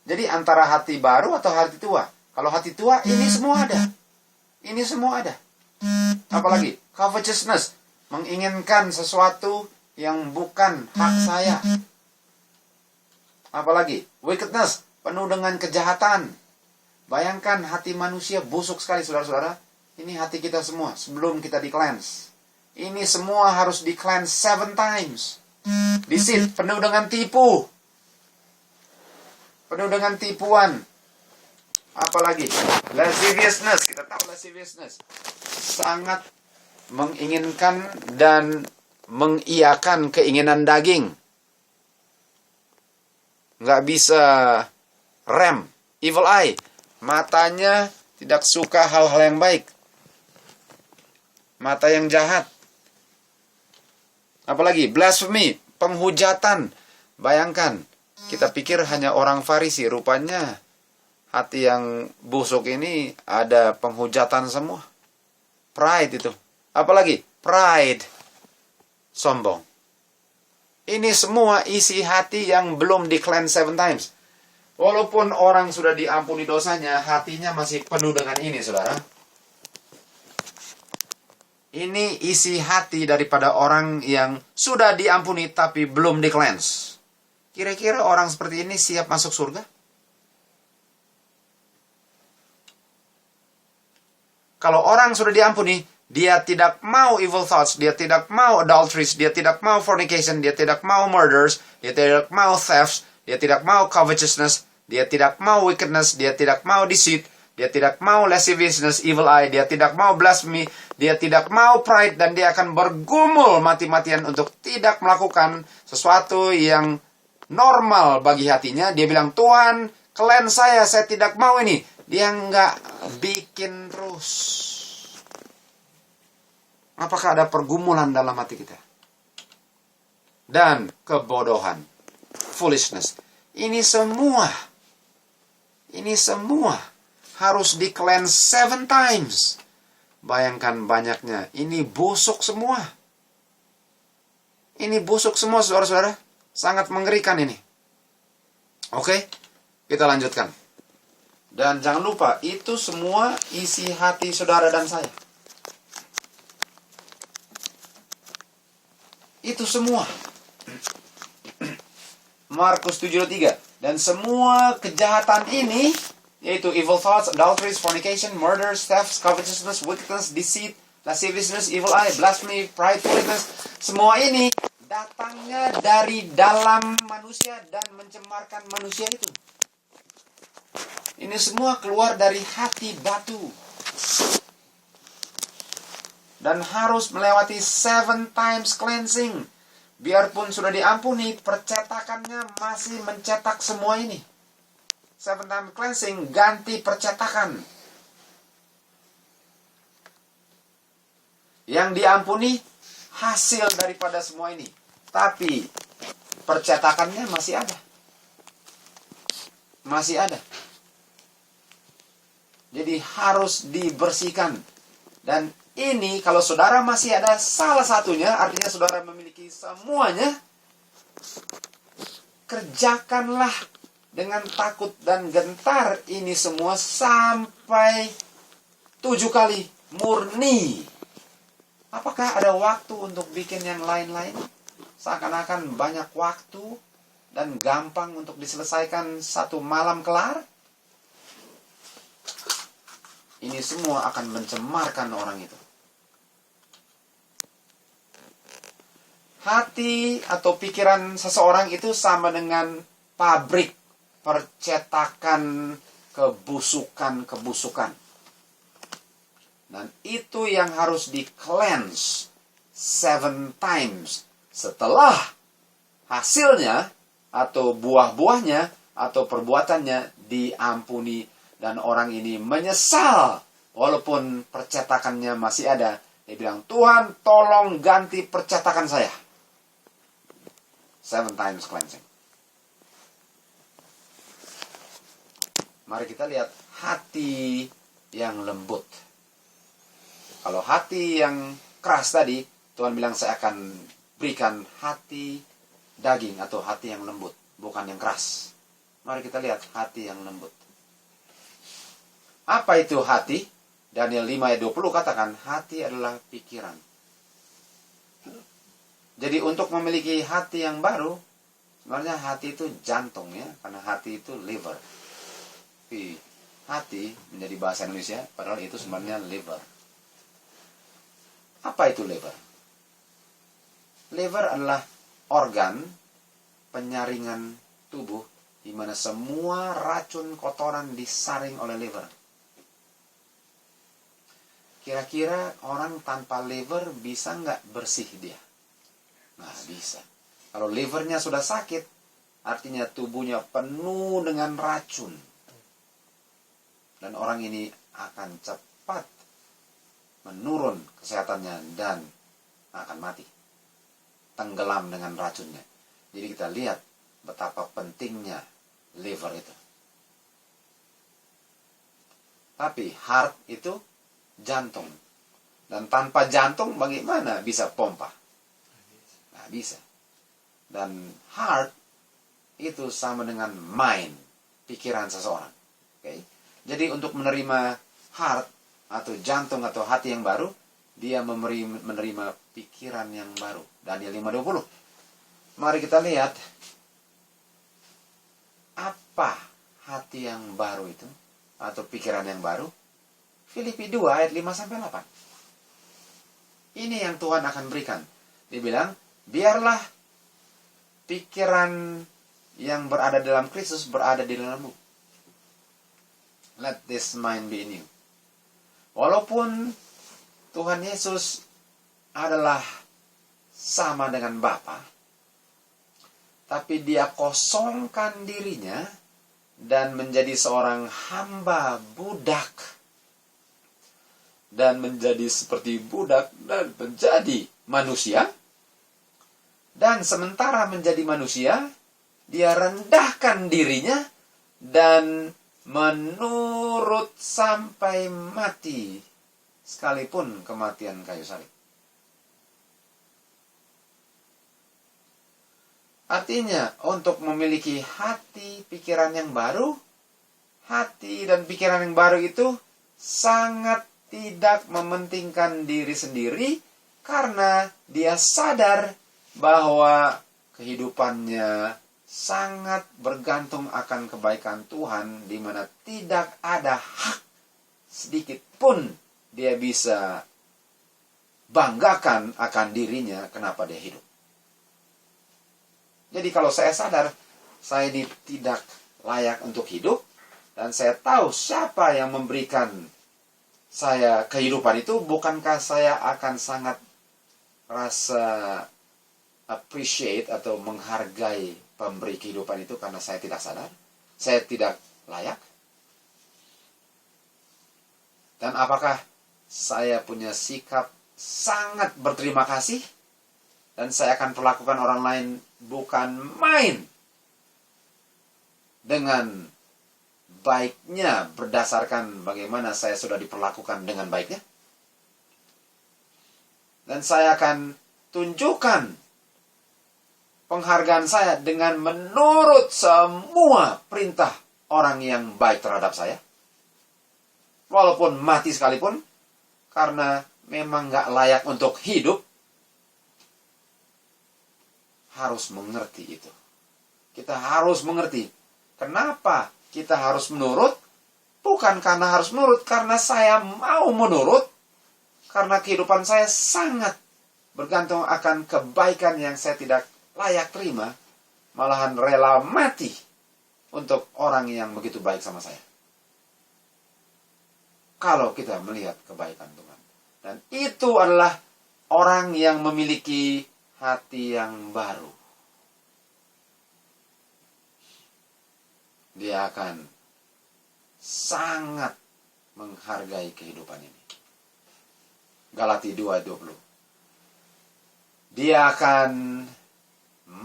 Jadi antara hati baru atau hati tua? Kalau hati tua, ini semua ada. Ini semua ada. Apalagi? Covetousness. Menginginkan sesuatu yang bukan hak saya. Apalagi? Wickedness. Penuh dengan kejahatan. Bayangkan hati manusia busuk sekali, saudara-saudara. Ini hati kita semua sebelum kita di-cleanse. Ini semua harus di-cleanse 7 times. Deceit, penuh dengan tipu. Penuh dengan tipuan. Apalagi? Lasciviousness. Kita tahu lasciviousness. Sangat menginginkan dan mengiyakan keinginan daging. Nggak bisa rem. Evil eye. Matanya tidak suka hal-hal yang baik. Mata yang jahat. Apalagi? Blasphemy. Penghujatan. Bayangkan. Kita pikir hanya orang Farisi. Rupanya hati yang busuk ini ada penghujatan semua. Pride itu. Apalagi? Pride. Sombong. Ini semua isi hati yang belum di-cleanse 7 times. Walaupun orang sudah diampuni dosanya, hatinya masih penuh dengan ini, saudara. Ini isi hati daripada orang yang sudah diampuni tapi belum di-cleanse. Kira-kira orang seperti ini siap masuk surga? Kalau orang sudah diampuni, dia tidak mau evil thoughts, dia tidak mau adulteries, dia tidak mau fornication, dia tidak mau murders, dia tidak mau thefts, dia tidak mau covetousness, dia tidak mau wickedness, dia tidak mau deceit, dia tidak mau lasciviousness, evil eye, dia tidak mau blasphemy, dia tidak mau pride, dan dia akan bergumul mati-matian untuk tidak melakukan sesuatu yang normal bagi hatinya. Dia bilang, Tuhan, cleanse saya tidak mau ini. Dia nggak bikin terus. Apakah ada pergumulan dalam hati kita? Dan kebodohan. Foolishness. Ini semua harus di-cleanse 7 times. Bayangkan banyaknya. Ini busuk semua. Ini busuk semua, saudara-saudara. Sangat mengerikan ini. Oke, kita lanjutkan. Dan jangan lupa, itu semua isi hati saudara dan saya. Itu semua. Markus 7:3. Dan semua kejahatan ini, yaitu evil thoughts, adulteries, fornication, murder, theft, covetousness, wickedness, deceit, lasciviousness, evil eye, blasphemy, pride, foolishness. Semua ini datangnya dari dalam manusia dan mencemarkan manusia itu. Ini semua keluar dari hati batu. Dan harus melewati 7 times cleansing. Biarpun sudah diampuni, percetakannya masih mencetak semua ini. 7 times cleansing, ganti percetakan. Yang diampuni hasil daripada semua ini. Tapi percetakannya masih ada. Masih ada. Jadi harus dibersihkan. Dan ini kalau saudara masih ada salah satunya, artinya saudara memiliki semuanya, kerjakanlah dengan takut dan gentar ini semua sampai 7 kali murni. Apakah ada waktu untuk bikin yang lain-lain? Seakan-akan banyak waktu dan gampang untuk diselesaikan satu malam kelar. Ini semua akan mencemarkan orang itu. Hati atau pikiran seseorang itu sama dengan pabrik percetakan kebusukan-kebusukan. Dan itu yang harus di-cleanse 7 times. Setelah hasilnya atau buah-buahnya atau perbuatannya diampuni dan orang ini menyesal walaupun percetakannya masih ada. Dia bilang, Tuhan tolong ganti percetakan saya. 7 times cleansing. Mari kita lihat hati yang lembut. Kalau hati yang keras tadi, Tuhan bilang saya akan berikan hati daging atau hati yang lembut, bukan yang keras. Mari kita lihat hati yang lembut. Apa itu hati? Daniel 5 ayat 20 katakan, hati adalah pikiran. Jadi untuk memiliki hati yang baru, sebenarnya hati itu jantung ya, karena hati itu liver. Tapi hati menjadi bahasa Indonesia, padahal itu sebenarnya liver. Apa itu liver? Liver adalah organ penyaringan tubuh di mana semua racun kotoran disaring oleh liver. Kira-kira orang tanpa liver bisa nggak bersih dia? Nggak bisa. Kalau livernya sudah sakit, artinya tubuhnya penuh dengan racun. Dan orang ini akan cepat menurun kesehatannya dan akan mati. Tenggelam dengan racunnya. Jadi kita lihat betapa pentingnya liver itu. Tapi heart itu jantung. Dan tanpa jantung bagaimana bisa pompa? Nggak bisa. Dan heart itu sama dengan mind, pikiran seseorang. Okay? Jadi untuk menerima heart atau jantung atau hati yang baru, dia menerima pikiran yang baru. Daniel 5:20. Mari kita lihat apa hati yang baru itu atau pikiran yang baru. Filipi 2 ayat 5-8. Ini yang Tuhan akan berikan. Dia bilang, biarlah pikiran yang berada dalam Kristus berada di dalammu. Let this mind be in you. Walaupun Tuhan Yesus adalah sama dengan Bapa, tapi dia kosongkan dirinya dan menjadi seorang hamba budak. Dan menjadi seperti budak dan menjadi manusia. Dan sementara menjadi manusia, dia rendahkan dirinya dan menurut sampai mati, sekalipun kematian kayu salib. Artinya, untuk memiliki hati pikiran yang baru, hati dan pikiran yang baru itu sangat tidak mementingkan diri sendiri, karena dia sadar bahwa kehidupannya sangat bergantung akan kebaikan Tuhan, di mana tidak ada hak sedikit pun dia bisa banggakan akan dirinya kenapa dia hidup. Jadi kalau saya sadar saya ini tidak layak untuk hidup, dan saya tahu siapa yang memberikan saya kehidupan itu, bukankah saya akan sangat rasa appreciate atau menghargai pemberi kehidupan itu, karena saya tidak sadar, saya tidak layak. Dan apakah saya punya sikap sangat berterima kasih. Dan saya akan perlakukan orang lain bukan main. Dengan baiknya berdasarkan bagaimana saya sudah diperlakukan dengan baiknya. Dan saya akan tunjukkan penghargaan saya dengan menurut semua perintah orang yang baik terhadap saya. Walaupun mati sekalipun, karena memang gak layak untuk hidup, harus mengerti itu. Kita harus mengerti. Kenapa kita harus menurut? Bukan karena harus menurut, karena saya mau menurut. Karena kehidupan saya sangat bergantung akan kebaikan yang saya tidak layak terima. Malahan rela mati untuk orang yang begitu baik sama saya. Kalau kita melihat kebaikan Tuhan. Dan itu adalah orang yang memiliki hati yang baru. Dia akan sangat menghargai kehidupan ini. Galati 2:20. Dia akan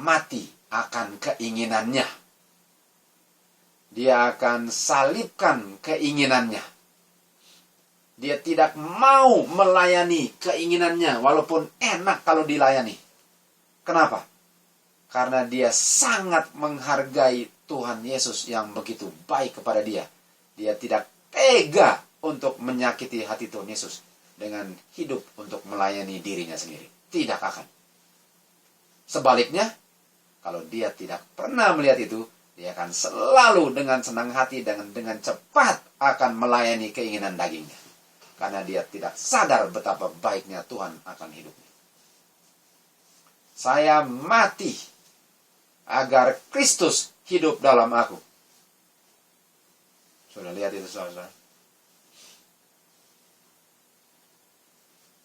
mati akan keinginannya. Dia akan salibkan keinginannya. Dia tidak mau melayani keinginannya walaupun enak kalau dilayani. Kenapa? Karena dia sangat menghargai Tuhan Yesus yang begitu baik kepada dia. Dia tidak tega untuk menyakiti hati Tuhan Yesus dengan hidup untuk melayani dirinya sendiri. Tidak akan. Sebaliknya, kalau dia tidak pernah melihat itu, dia akan selalu dengan senang hati dan dengan cepat akan melayani keinginan dagingnya. Karena dia tidak sadar betapa baiknya Tuhan akan hidupnya. Saya mati agar Kristus hidup dalam aku. Sudah lihat itu, saudara?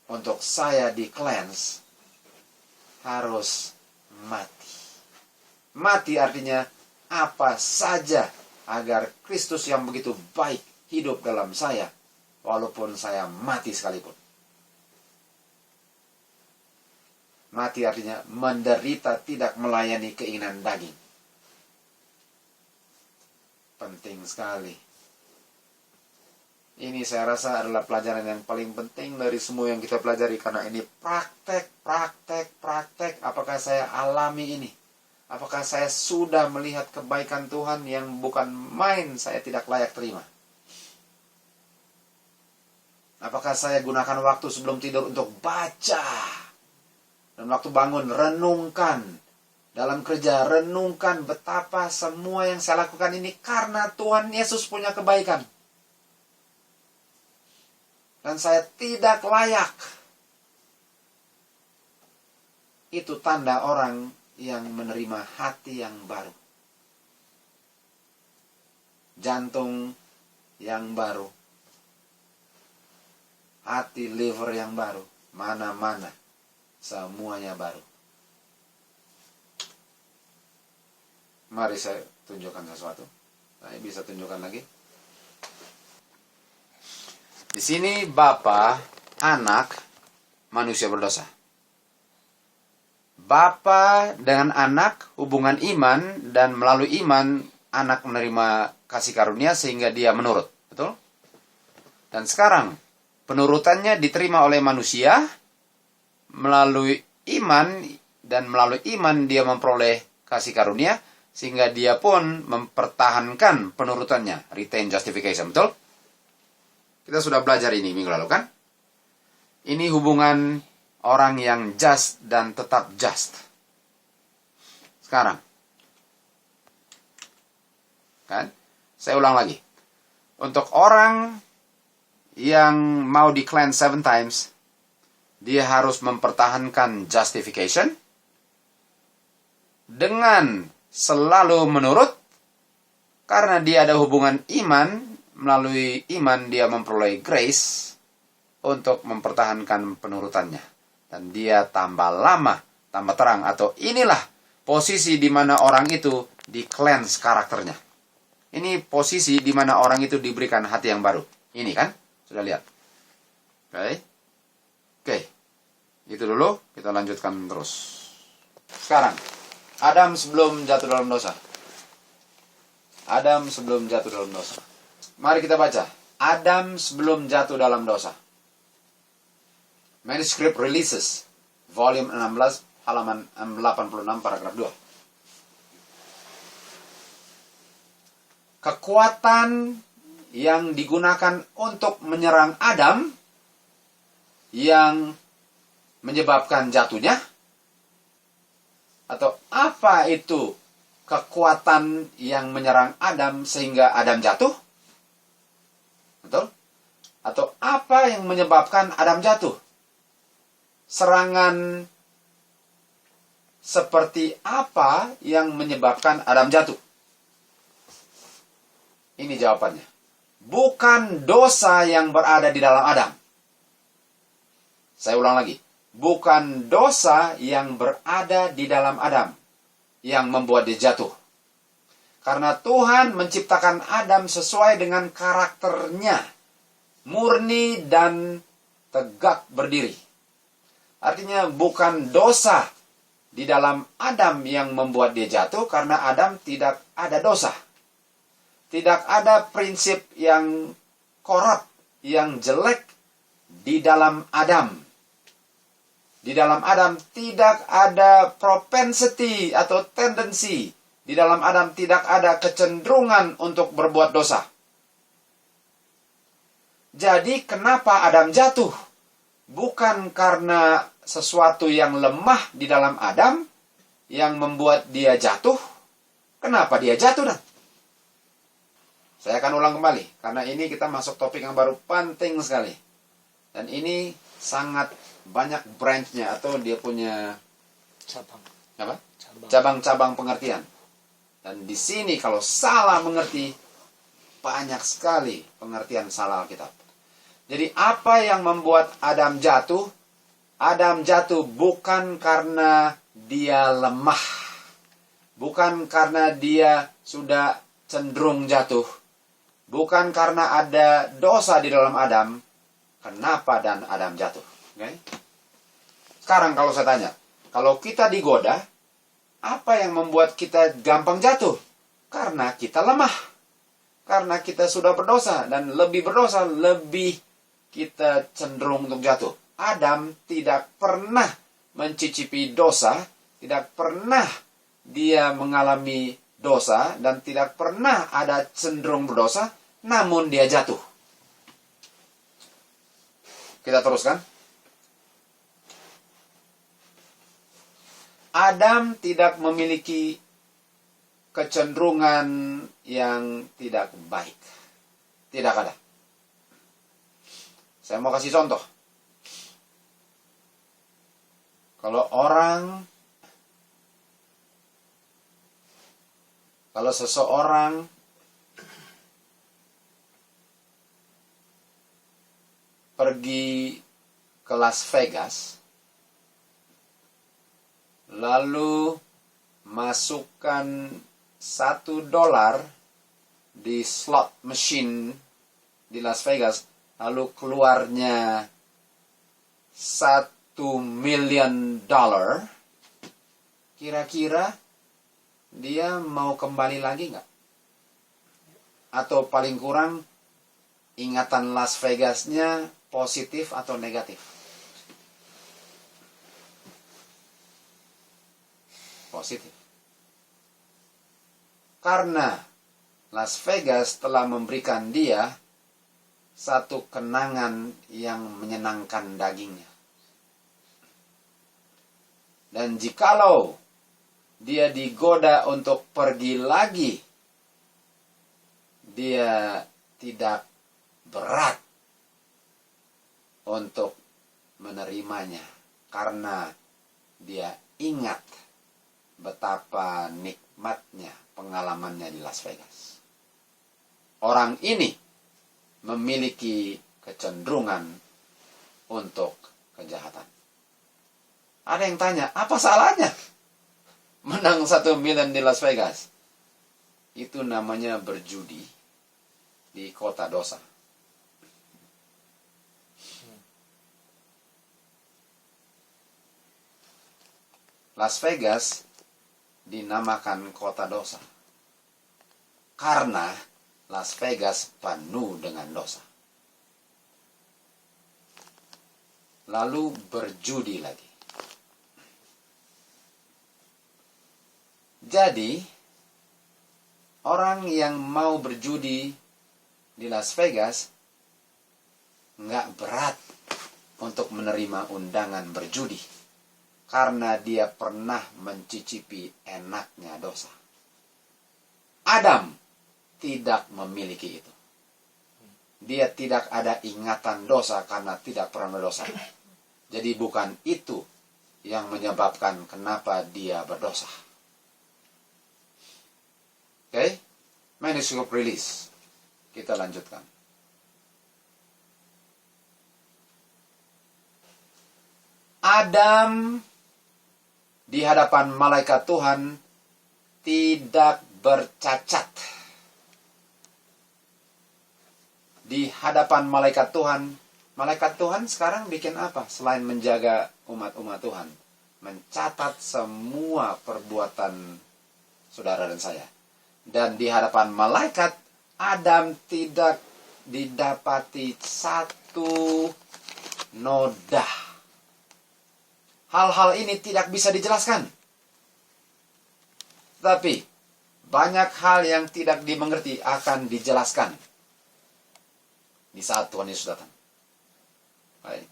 Untuk saya di-cleanse, harus mati. Mati artinya apa saja agar Kristus yang begitu baik hidup dalam saya, walaupun saya mati sekalipun. Mati artinya menderita, tidak melayani keinginan daging. Penting sekali. Ini saya rasa adalah pelajaran yang paling penting dari semua yang kita pelajari. Karena ini praktek. Apakah saya alami ini? Apakah saya sudah melihat kebaikan Tuhan yang bukan main saya tidak layak terima? Apakah saya gunakan waktu sebelum tidur untuk baca? Dan waktu bangun, renungkan. Dalam kerja, renungkan betapa semua yang saya lakukan ini karena Tuhan Yesus punya kebaikan. Dan saya tidak layak. Itu tanda orang yang menerima hati yang baru. Jantung yang baru. Hati, liver yang baru. Mana-mana. Semuanya baru. Mari saya tunjukkan sesuatu. Saya bisa tunjukkan lagi. Di sini Bapa, Anak, manusia berdosa. Bapa dengan anak hubungan iman, dan melalui iman anak menerima kasih karunia sehingga dia menurut. Betul? Dan sekarang penurutannya diterima oleh manusia melalui iman, dan melalui iman dia memperoleh kasih karunia sehingga dia pun mempertahankan penurutannya. Retain justification. Betul? Kita sudah belajar ini minggu lalu kan? Ini hubungan orang yang just dan tetap just. Sekarang. Kan? Saya ulang lagi. Untuk orang yang mau di-cleanse 7 times, dia harus mempertahankan justification dengan selalu menurut, karena dia ada hubungan iman. Melalui iman dia memperoleh grace untuk mempertahankan penurutannya. Dan dia tambah lama, tambah terang. Atau inilah posisi di mana orang itu di-cleanse karakternya. Ini posisi di mana orang itu diberikan hati yang baru. Ini kan? Sudah lihat? Oke. Itu dulu, kita lanjutkan terus. Sekarang, Adam sebelum jatuh dalam dosa. Adam sebelum jatuh dalam dosa. Mari kita baca. Adam sebelum jatuh dalam dosa. Manuscript Releases, volume 16, halaman 86, paragraf 2. Kekuatan yang digunakan untuk menyerang Adam yang menyebabkan jatuhnya, atau apa itu kekuatan yang menyerang Adam sehingga Adam jatuh? Betul? Atau apa yang menyebabkan Adam jatuh? Serangan seperti apa yang menyebabkan Adam jatuh? Ini jawabannya. Bukan dosa yang berada di dalam Adam. Saya ulang lagi. Bukan dosa yang berada di dalam Adam yang membuat dia jatuh. Karena Tuhan menciptakan Adam sesuai dengan karakternya. Murni dan tegak berdiri. Artinya bukan dosa di dalam Adam yang membuat dia jatuh, karena Adam tidak ada dosa. Tidak ada prinsip yang korup, yang jelek di dalam Adam. Di dalam Adam tidak ada propensity atau tendensi. Di dalam Adam tidak ada kecenderungan untuk berbuat dosa. Jadi kenapa Adam jatuh? Bukan karena sesuatu yang lemah di dalam Adam yang membuat dia jatuh. Kenapa dia jatuh dan? Saya akan ulang kembali, karena ini kita masuk topik yang baru penting sekali. Dan ini sangat banyak branch-nya, atau dia punya cabang-cabang pengertian. Dan di sini kalau salah mengerti, banyak sekali pengertian salah Alkitab. Jadi apa yang membuat Adam jatuh? Adam jatuh bukan karena dia lemah. Bukan karena dia sudah cenderung jatuh. Bukan karena ada dosa di dalam Adam. Kenapa dan Adam jatuh? Okay? Sekarang kalau saya tanya, kalau kita digoda, apa yang membuat kita gampang jatuh? Karena kita lemah. Karena kita sudah berdosa, dan lebih berdosa, lebih kita cenderung untuk jatuh. Adam tidak pernah mencicipi dosa, tidak pernah dia mengalami dosa, dan tidak pernah ada cenderung berdosa, namun dia jatuh. Kita teruskan. Adam tidak memiliki kecenderungan yang tidak baik. Tidak ada. Saya mau kasih contoh. Kalau seseorang pergi ke Las Vegas, lalu masukkan $1 di slot machine di Las Vegas, lalu keluarnya $1 million, kira-kira dia mau kembali lagi nggak? Atau paling kurang ingatan Las Vegasnya positif atau negatif? Positif. Karena Las Vegas telah memberikan dia satu kenangan yang menyenangkan dagingnya. Dan jikalau dia digoda untuk pergi lagi, dia tidak berat untuk menerimanya, karena dia ingat betapa nikmatnya pengalamannya di Las Vegas. Orang ini memiliki kecenderungan untuk kejahatan. Ada yang tanya, apa salahnya menang 1 million di Las Vegas? Itu namanya berjudi di kota dosa. Las Vegas dinamakan kota dosa. Karena Las Vegas penuh dengan dosa. Lalu berjudi lagi. Jadi, orang yang mau berjudi di Las Vegas nggak berat untuk menerima undangan berjudi. Karena dia pernah mencicipi enaknya dosa. Adam tidak memiliki itu. Dia tidak ada ingatan dosa karena tidak pernah berdosa. Jadi bukan itu yang menyebabkan kenapa dia berdosa. Oke? Manuscript release. Kita lanjutkan. Adam di hadapan malaikat Tuhan tidak bercacat. Di hadapan malaikat Tuhan sekarang bikin apa? Selain menjaga umat-umat Tuhan. Mencatat semua perbuatan saudara dan saya. Dan di hadapan malaikat, Adam tidak didapati satu noda. Hal-hal ini tidak bisa dijelaskan. Tapi, banyak hal yang tidak dimengerti akan dijelaskan di saat Tuhan Yesus datang. Baik,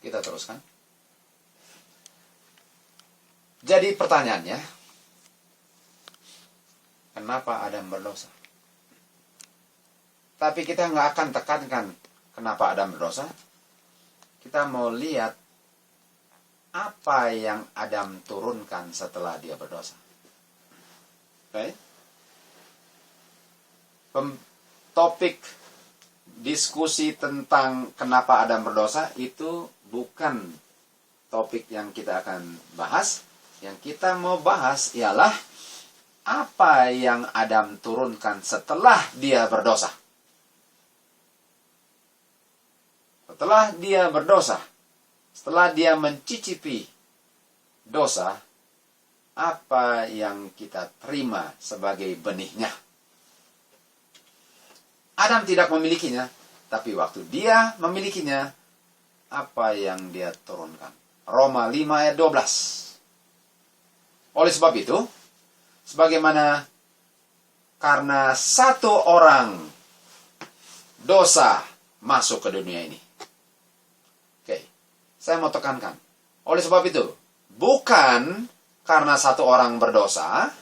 kita teruskan. Jadi pertanyaannya, kenapa Adam berdosa? Tapi kita nggak akan tekankan kenapa Adam berdosa. Kita mau lihat apa yang Adam turunkan setelah dia berdosa. Oke? Topik diskusi tentang kenapa Adam berdosa itu bukan topik yang kita akan bahas. Yang kita mau bahas ialah apa yang Adam turunkan setelah dia berdosa. Setelah dia berdosa, setelah dia mencicipi dosa, apa yang kita terima sebagai benihnya? Adam tidak memilikinya, tapi waktu dia memilikinya, apa yang dia turunkan? Roma 5 ayat 12. Oleh sebab itu, sebagaimana karena satu orang dosa masuk ke dunia ini. Oke, saya mau tekankan. Oleh sebab itu, bukan karena satu orang berdosa,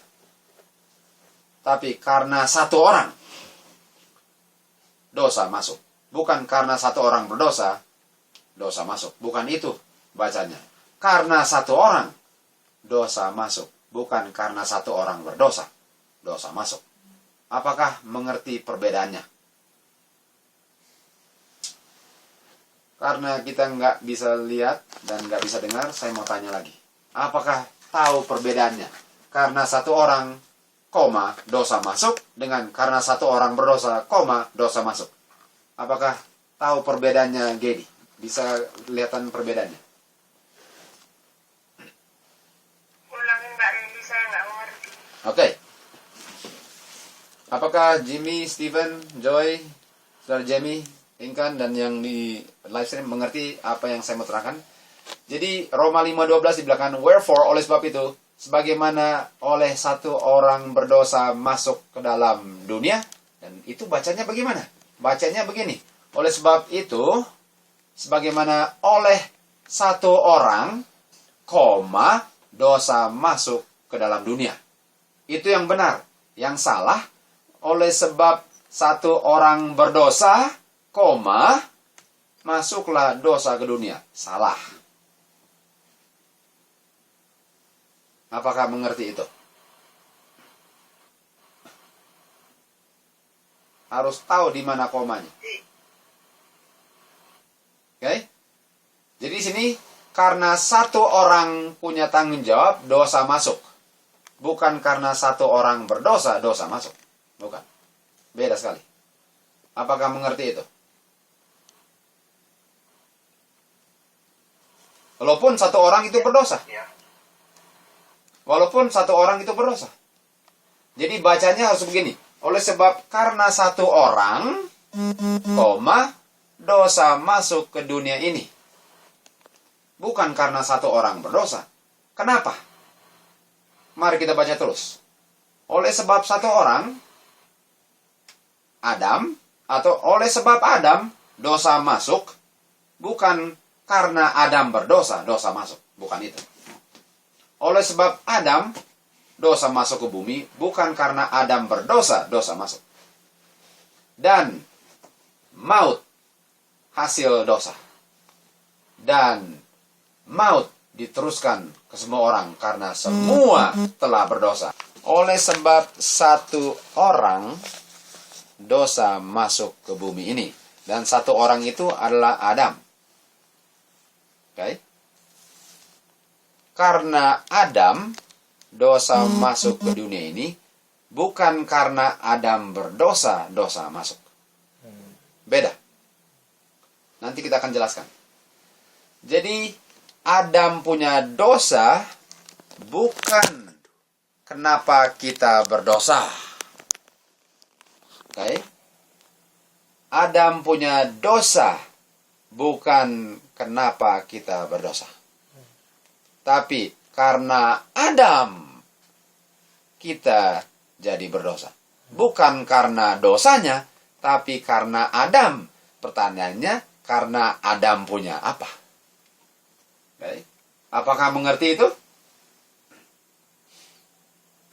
tapi karena satu orang dosa masuk. Bukan karena satu orang berdosa, dosa masuk. Bukan itu bacanya. Karena satu orang dosa masuk. Bukan karena satu orang berdosa, dosa masuk. Apakah mengerti perbedaannya? Karena kita nggak bisa lihat dan nggak bisa dengar, saya mau tanya lagi. Apakah tahu perbedaannya? Karena satu orang, koma, dosa masuk, dengan karena satu orang berdosa, koma, dosa masuk. Apakah tahu perbedaannya, Gedi? Bisa kelihatan perbedaannya? Ulangin Mbak Randy, saya nggak mengerti. Oke. Apakah Jimmy, Steven, Joy, Saudara Jamie, Inkan, dan yang di live stream mengerti apa yang saya mau terangkan? Jadi Roma 5:12 di belakang, wherefore, oleh sebab itu, sebagaimana oleh satu orang berdosa masuk ke dalam dunia, dan itu bacanya bagaimana? Bacanya begini, oleh sebab itu, sebagaimana oleh satu orang, koma, dosa masuk ke dalam dunia. Itu yang benar. Yang salah, oleh sebab satu orang berdosa, koma, masuklah dosa ke dunia. Salah. Apakah mengerti itu? Harus tahu di mana komanya. Oke? Jadi di sini karena satu orang punya tanggung jawab, dosa masuk. Bukan karena satu orang berdosa, dosa masuk. Bukan. Beda sekali. Apakah mengerti itu? Walaupun satu orang itu berdosa. Walaupun satu orang itu berdosa. Jadi bacanya harus begini. Oleh sebab karena satu orang, koma, dosa masuk ke dunia ini. Bukan karena satu orang berdosa. Kenapa? Mari kita baca terus. Oleh sebab satu orang, Adam, atau oleh sebab Adam, dosa masuk. Bukan karena Adam berdosa, dosa masuk. Bukan itu. Oleh sebab Adam, dosa masuk ke bumi, bukan karena Adam berdosa, dosa masuk. Dan maut, hasil dosa. Dan maut diteruskan ke semua orang karena semua telah berdosa. Oleh sebab satu orang, dosa masuk ke bumi ini. Dan satu orang itu adalah Adam. Oke? Karena Adam, dosa masuk ke dunia ini, bukan karena Adam berdosa, dosa masuk. Beda. Nanti kita akan jelaskan. Jadi, Adam punya dosa, bukan kenapa kita berdosa. Oke? Adam punya dosa, bukan kenapa kita berdosa. Tapi karena Adam, kita jadi berdosa. Bukan karena dosanya, tapi karena Adam. Pertanyaannya, karena Adam punya apa? Oke. Apakah mengerti itu?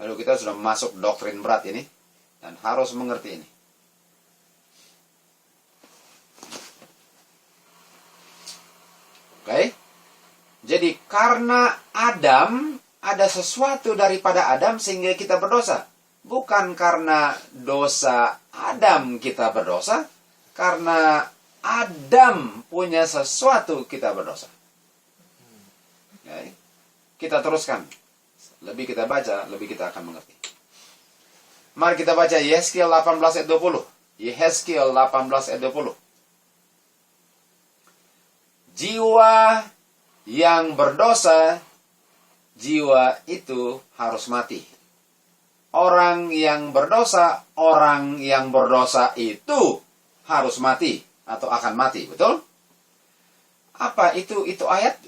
Lalu kita sudah masuk doktrin berat ini. Dan harus mengerti ini. Oke. Jadi karena Adam, ada sesuatu daripada Adam sehingga kita berdosa. Bukan karena dosa Adam kita berdosa. Karena Adam punya sesuatu kita berdosa. Oke. Kita teruskan. Lebih kita baca, lebih kita akan mengerti. Mari kita baca Yehezkiel 18 ayat 20. Yehezkiel 18 ayat 20. Jiwa yang berdosa, jiwa itu harus mati. Orang yang berdosa itu harus mati atau akan mati, betul? Apa itu ayat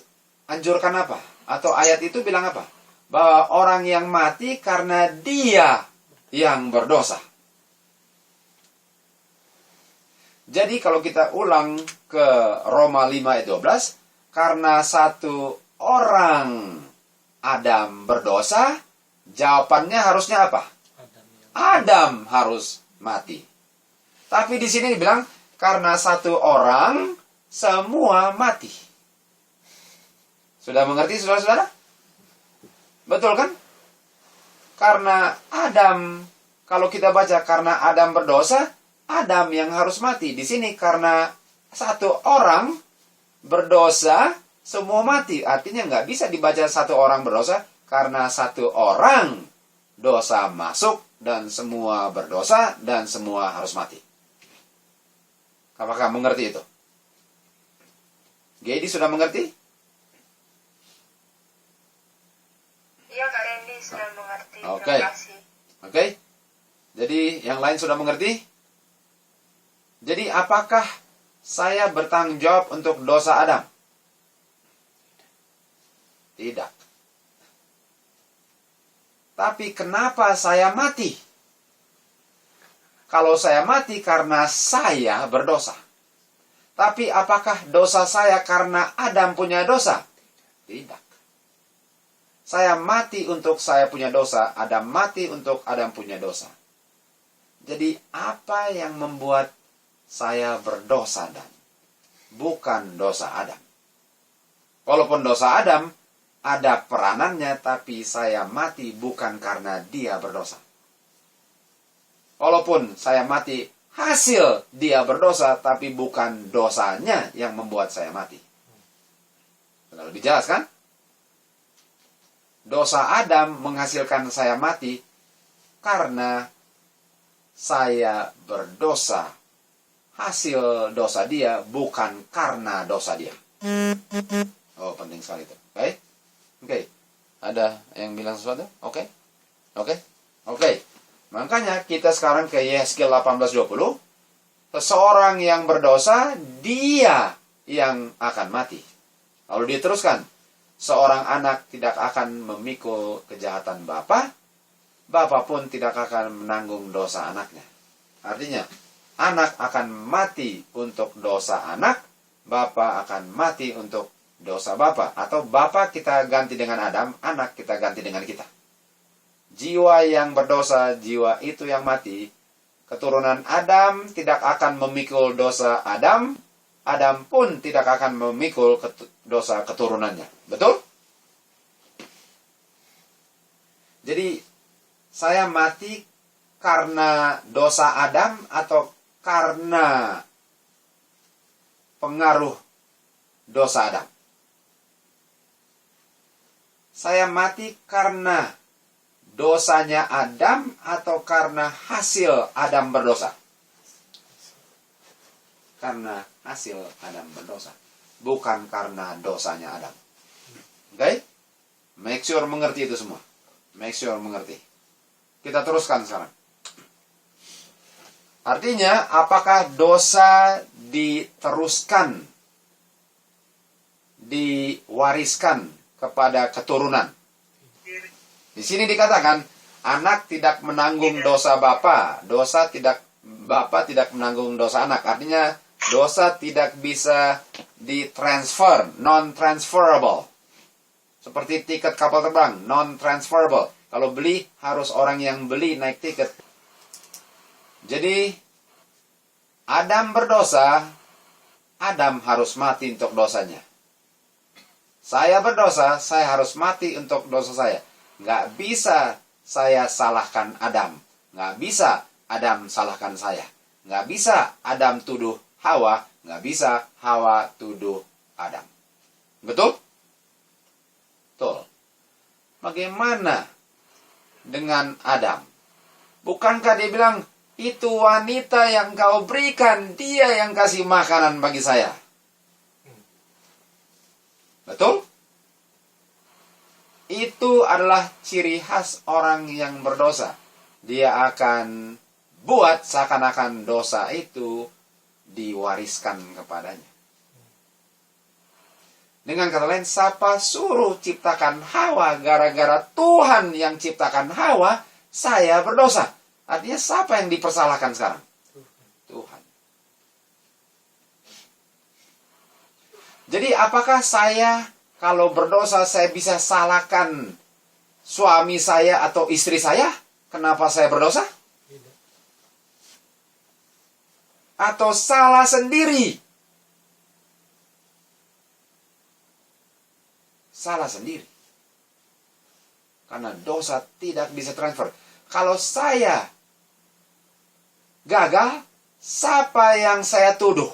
anjurkan apa? Atau ayat itu bilang apa? Bahwa orang yang mati karena dia yang berdosa. Jadi kalau kita ulang ke Roma 5 ayat 12, karena satu orang Adam berdosa, jawabannya harusnya apa? Adam harus mati. Tapi di sini dibilang karena satu orang semua mati. Sudah mengerti saudara-saudara? Betul kan? Karena Adam, kalau kita baca karena Adam berdosa, Adam yang harus mati. Di sini karena satu orang berdosa, semua mati. Artinya nggak bisa dibaca satu orang berdosa, karena satu orang dosa masuk, dan semua berdosa, dan semua harus mati. Apakah mengerti itu? Gedi sudah mengerti? Iya, Kak Randy sudah mengerti. Oke. Terima kasih. Oke. Jadi yang lain sudah mengerti? Jadi apakah saya bertanggung jawab untuk dosa Adam? Tidak. Tapi kenapa saya mati? Kalau saya mati karena saya berdosa. Tapi apakah dosa saya karena Adam punya dosa? Tidak. Saya mati untuk saya punya dosa, Adam mati untuk Adam punya dosa. Jadi apa yang membuat saya berdosa dan bukan dosa Adam? Walaupun dosa Adam ada peranannya, tapi saya mati bukan karena dia berdosa. Walaupun saya mati hasil dia berdosa, tapi bukan dosanya yang membuat saya mati. Sudah lebih jelas kan? Dosa Adam menghasilkan saya mati karena saya berdosa. Hasil dosa dia bukan karena dosa dia. Oh, penting sekali itu. Oke? Ada yang bilang sesuatu? Oke? Oke? Oke. Makanya kita sekarang ke Yehezkiel 18:20. Seseorang yang berdosa, dia yang akan mati. Lalu diteruskan, seorang anak tidak akan memikul kejahatan bapa, bapa pun tidak akan menanggung dosa anaknya. Artinya, anak akan mati untuk dosa anak, bapa akan mati untuk dosa bapa. Atau bapa kita ganti dengan Adam, anak kita ganti dengan kita. Jiwa yang berdosa, jiwa itu yang mati. Keturunan Adam tidak akan memikul dosa Adam, Adam pun tidak akan memikul dosa keturunannya. Betul? Jadi, saya mati karena dosa Adam atau karena pengaruh dosa Adam? Saya mati karena dosanya Adam atau karena hasil Adam berdosa? Karena hasil Adam berdosa, bukan karena dosanya Adam. Oke? Make sure mengerti itu semua. Make sure mengerti. Kita teruskan sekarang. Artinya, apakah dosa diteruskan, diwariskan kepada keturunan? Di sini dikatakan, anak tidak menanggung dosa bapa, bapa tidak menanggung dosa anak. Artinya, dosa tidak bisa ditransfer, non-transferable. Seperti tiket kapal terbang, non-transferable. Kalau beli, harus orang yang beli naik tiket. Jadi, Adam berdosa, Adam harus mati untuk dosanya. Saya berdosa, saya harus mati untuk dosa saya. Nggak bisa saya salahkan Adam. Nggak bisa Adam salahkan saya. Nggak bisa Adam tuduh Hawa. Nggak bisa Hawa tuduh Adam. Betul? Betul. Bagaimana dengan Adam? Bukankah dia bilang, itu wanita yang kau berikan, dia yang kasih makanan bagi saya. Betul? Itu adalah ciri khas orang yang berdosa. Dia akan buat seakan-akan dosa itu diwariskan kepadanya. Dengan kata lain, siapa suruh ciptakan Hawa? Gara-gara Tuhan yang ciptakan Hawa, saya berdosa. Artinya siapa yang dipersalahkan sekarang? Tuhan. Jadi apakah saya, kalau berdosa, saya bisa salahkan suami saya atau istri saya? Kenapa saya berdosa? Atau salah sendiri? Salah sendiri. Karena dosa tidak bisa transfer. Kalau saya gagal, siapa yang saya tuduh?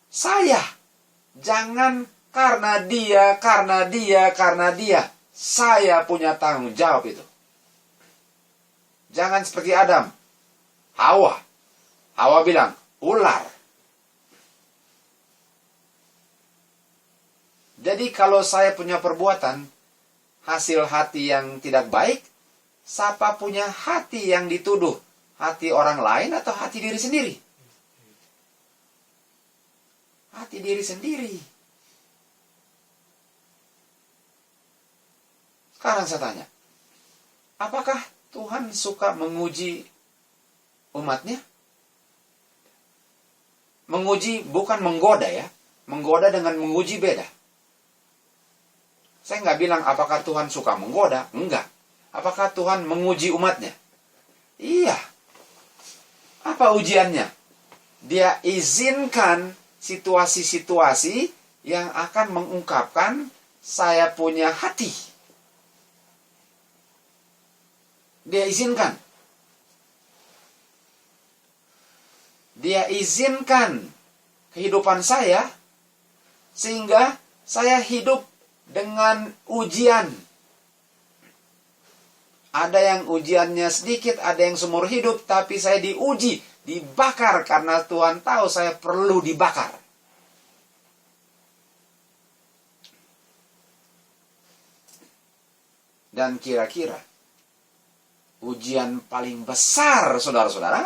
Saya. Jangan karena dia. Saya punya tanggung jawab itu. Jangan seperti Adam. Hawa bilang, ular. Jadi kalau saya punya perbuatan, hasil hati yang tidak baik, siapa punya hati yang dituduh? Hati orang lain atau hati diri sendiri? Hati diri sendiri. Sekarang saya tanya, apakah Tuhan suka menguji umatnya? Menguji bukan menggoda ya. Menggoda dengan menguji beda. Saya nggak bilang apakah Tuhan suka menggoda. Enggak. Apakah Tuhan menguji umatnya? Iya. Apa ujiannya? Dia izinkan situasi-situasi yang akan mengungkapkan saya punya hati. Dia izinkan. Dia izinkan kehidupan saya sehingga saya hidup dengan ujian. Ada yang ujiannya sedikit, ada yang seumur hidup, tapi saya diuji, dibakar karena Tuhan tahu saya perlu dibakar. Dan kira-kira ujian paling besar saudara-saudara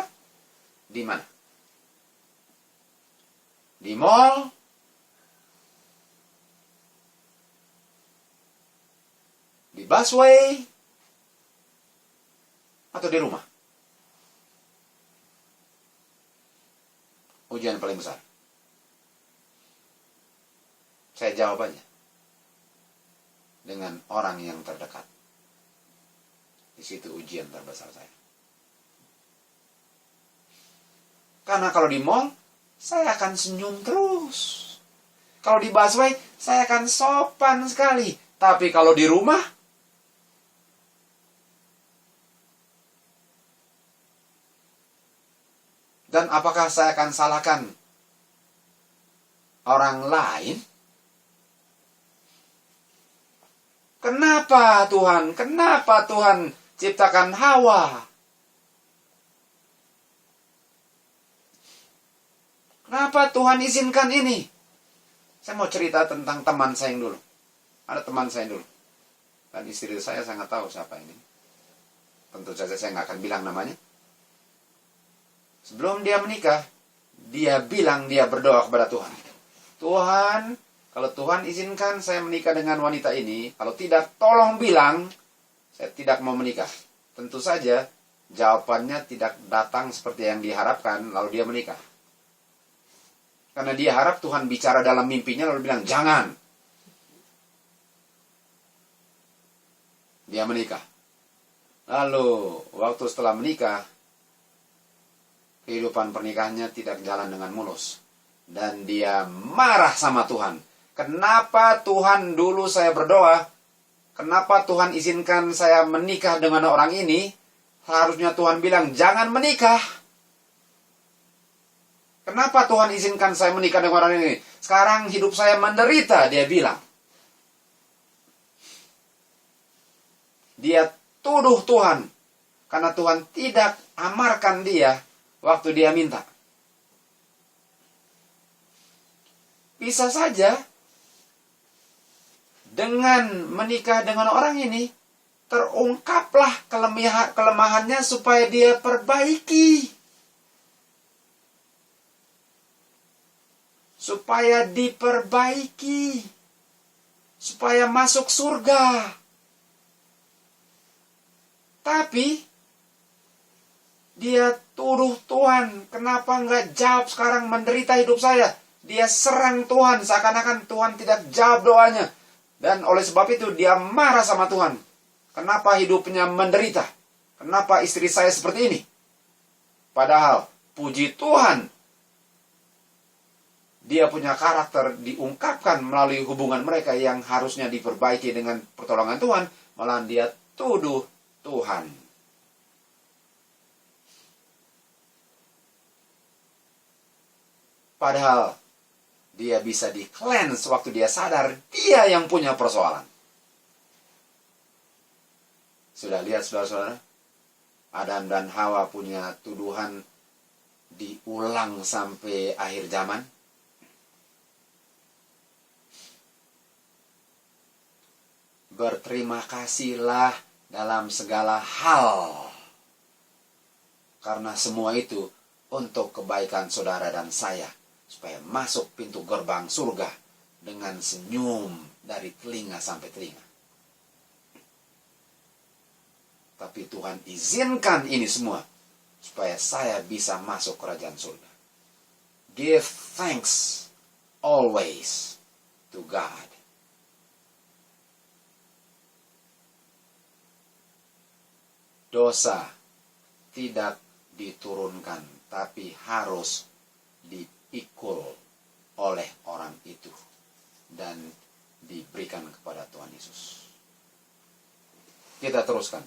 di mana? Di mall? Di busway? Atau di rumah? Ujian paling besar. Saya jawabannya dengan orang yang terdekat. Di situ ujian terbesar saya. Karena kalau di mall, saya akan senyum terus. Kalau di busway, saya akan sopan sekali. Tapi kalau di rumah, dan apakah saya akan salahkan orang lain? Kenapa Tuhan? Kenapa Tuhan ciptakan Hawa? Kenapa Tuhan izinkan ini? Saya mau cerita tentang teman saya yang dulu. Ada teman saya dulu. Dan istri saya sangat tahu siapa ini. Tentu saja saya nggak akan bilang namanya. Sebelum dia menikah, dia bilang dia berdoa kepada Tuhan. Tuhan, kalau Tuhan izinkan saya menikah dengan wanita ini, kalau tidak, tolong bilang, saya tidak mau menikah. Tentu saja, jawabannya tidak datang seperti yang diharapkan, lalu dia menikah. Karena dia harap Tuhan bicara dalam mimpinya, lalu bilang, jangan. Dia menikah. Lalu, waktu setelah menikah, kehidupan pernikahannya tidak jalan dengan mulus. Dan dia marah sama Tuhan. Kenapa Tuhan dulu saya berdoa? Kenapa Tuhan izinkan saya menikah dengan orang ini? Harusnya Tuhan bilang, jangan menikah. Kenapa Tuhan izinkan saya menikah dengan orang ini? Sekarang hidup saya menderita, dia bilang. Dia tuduh Tuhan. Karena Tuhan tidak amarkan dia waktu dia minta. Bisa saja dengan menikah dengan orang ini terungkaplah kelemahannya supaya dia perbaiki. Supaya diperbaiki. Supaya masuk surga. Tapi dia tuduh Tuhan, kenapa nggak jawab sekarang menderita hidup saya? Dia serang Tuhan, seakan-akan Tuhan tidak jawab doanya. Dan oleh sebab itu dia marah sama Tuhan. Kenapa hidupnya menderita? Kenapa istri saya seperti ini? Padahal, puji Tuhan, dia punya karakter diungkapkan melalui hubungan mereka yang harusnya diperbaiki dengan pertolongan Tuhan. Malah dia tuduh Tuhan. Padahal dia bisa di-cleanse waktu dia sadar dia yang punya persoalan. Sudah lihat saudara-saudara? Adam dan Hawa punya tuduhan diulang sampai akhir zaman. Berterima kasihlah dalam segala hal. Karena semua itu untuk kebaikan saudara dan saya. Supaya masuk pintu gerbang surga dengan senyum dari telinga sampai telinga. Tapi Tuhan izinkan ini semua supaya saya bisa masuk kerajaan surga. Give thanks always to God. Dosa tidak diturunkan, tapi harus diikul oleh orang itu dan diberikan kepada Tuhan Yesus. Kita teruskan.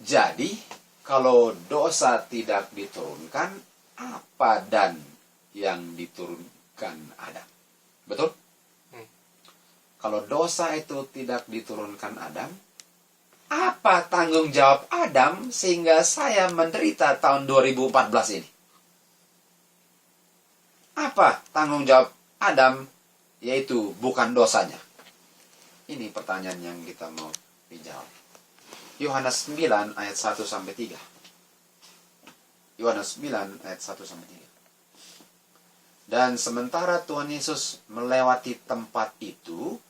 Jadi, kalau dosa tidak diturunkan, apa dan yang diturunkan Adam? Betul? Kalau dosa itu tidak diturunkan Adam, apa tanggung jawab Adam sehingga saya menderita tahun 2014 ini? Apa tanggung jawab Adam? Yaitu bukan dosanya. Ini pertanyaan yang kita mau dijawab. Yohanes 9 ayat 1 sampai 3. Yohanes 9 ayat 1 sampai 3. Dan sementara Tuhan Yesus melewati tempat itu,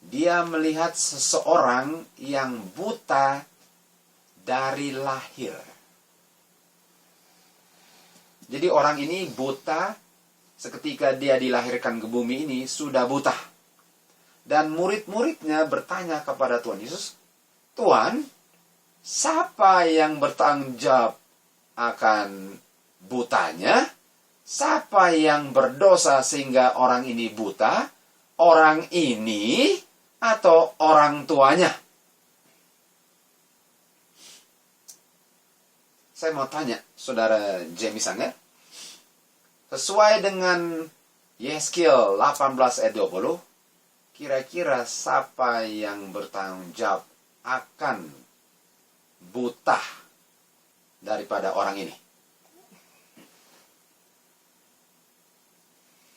dia melihat seseorang yang buta dari lahir. Jadi orang ini buta seketika dia dilahirkan ke bumi ini sudah buta. Dan murid-muridnya bertanya kepada Tuhan Yesus, Tuhan, siapa yang bertanggung jawab akan butanya? Siapa yang berdosa sehingga orang ini buta? Orang ini atau orang tuanya? Saya mau tanya, Saudara Jamie Sanger, sesuai dengan Yeskiel 18 ayat 20, kira-kira siapa yang bertanggung jawab akan buta daripada orang ini?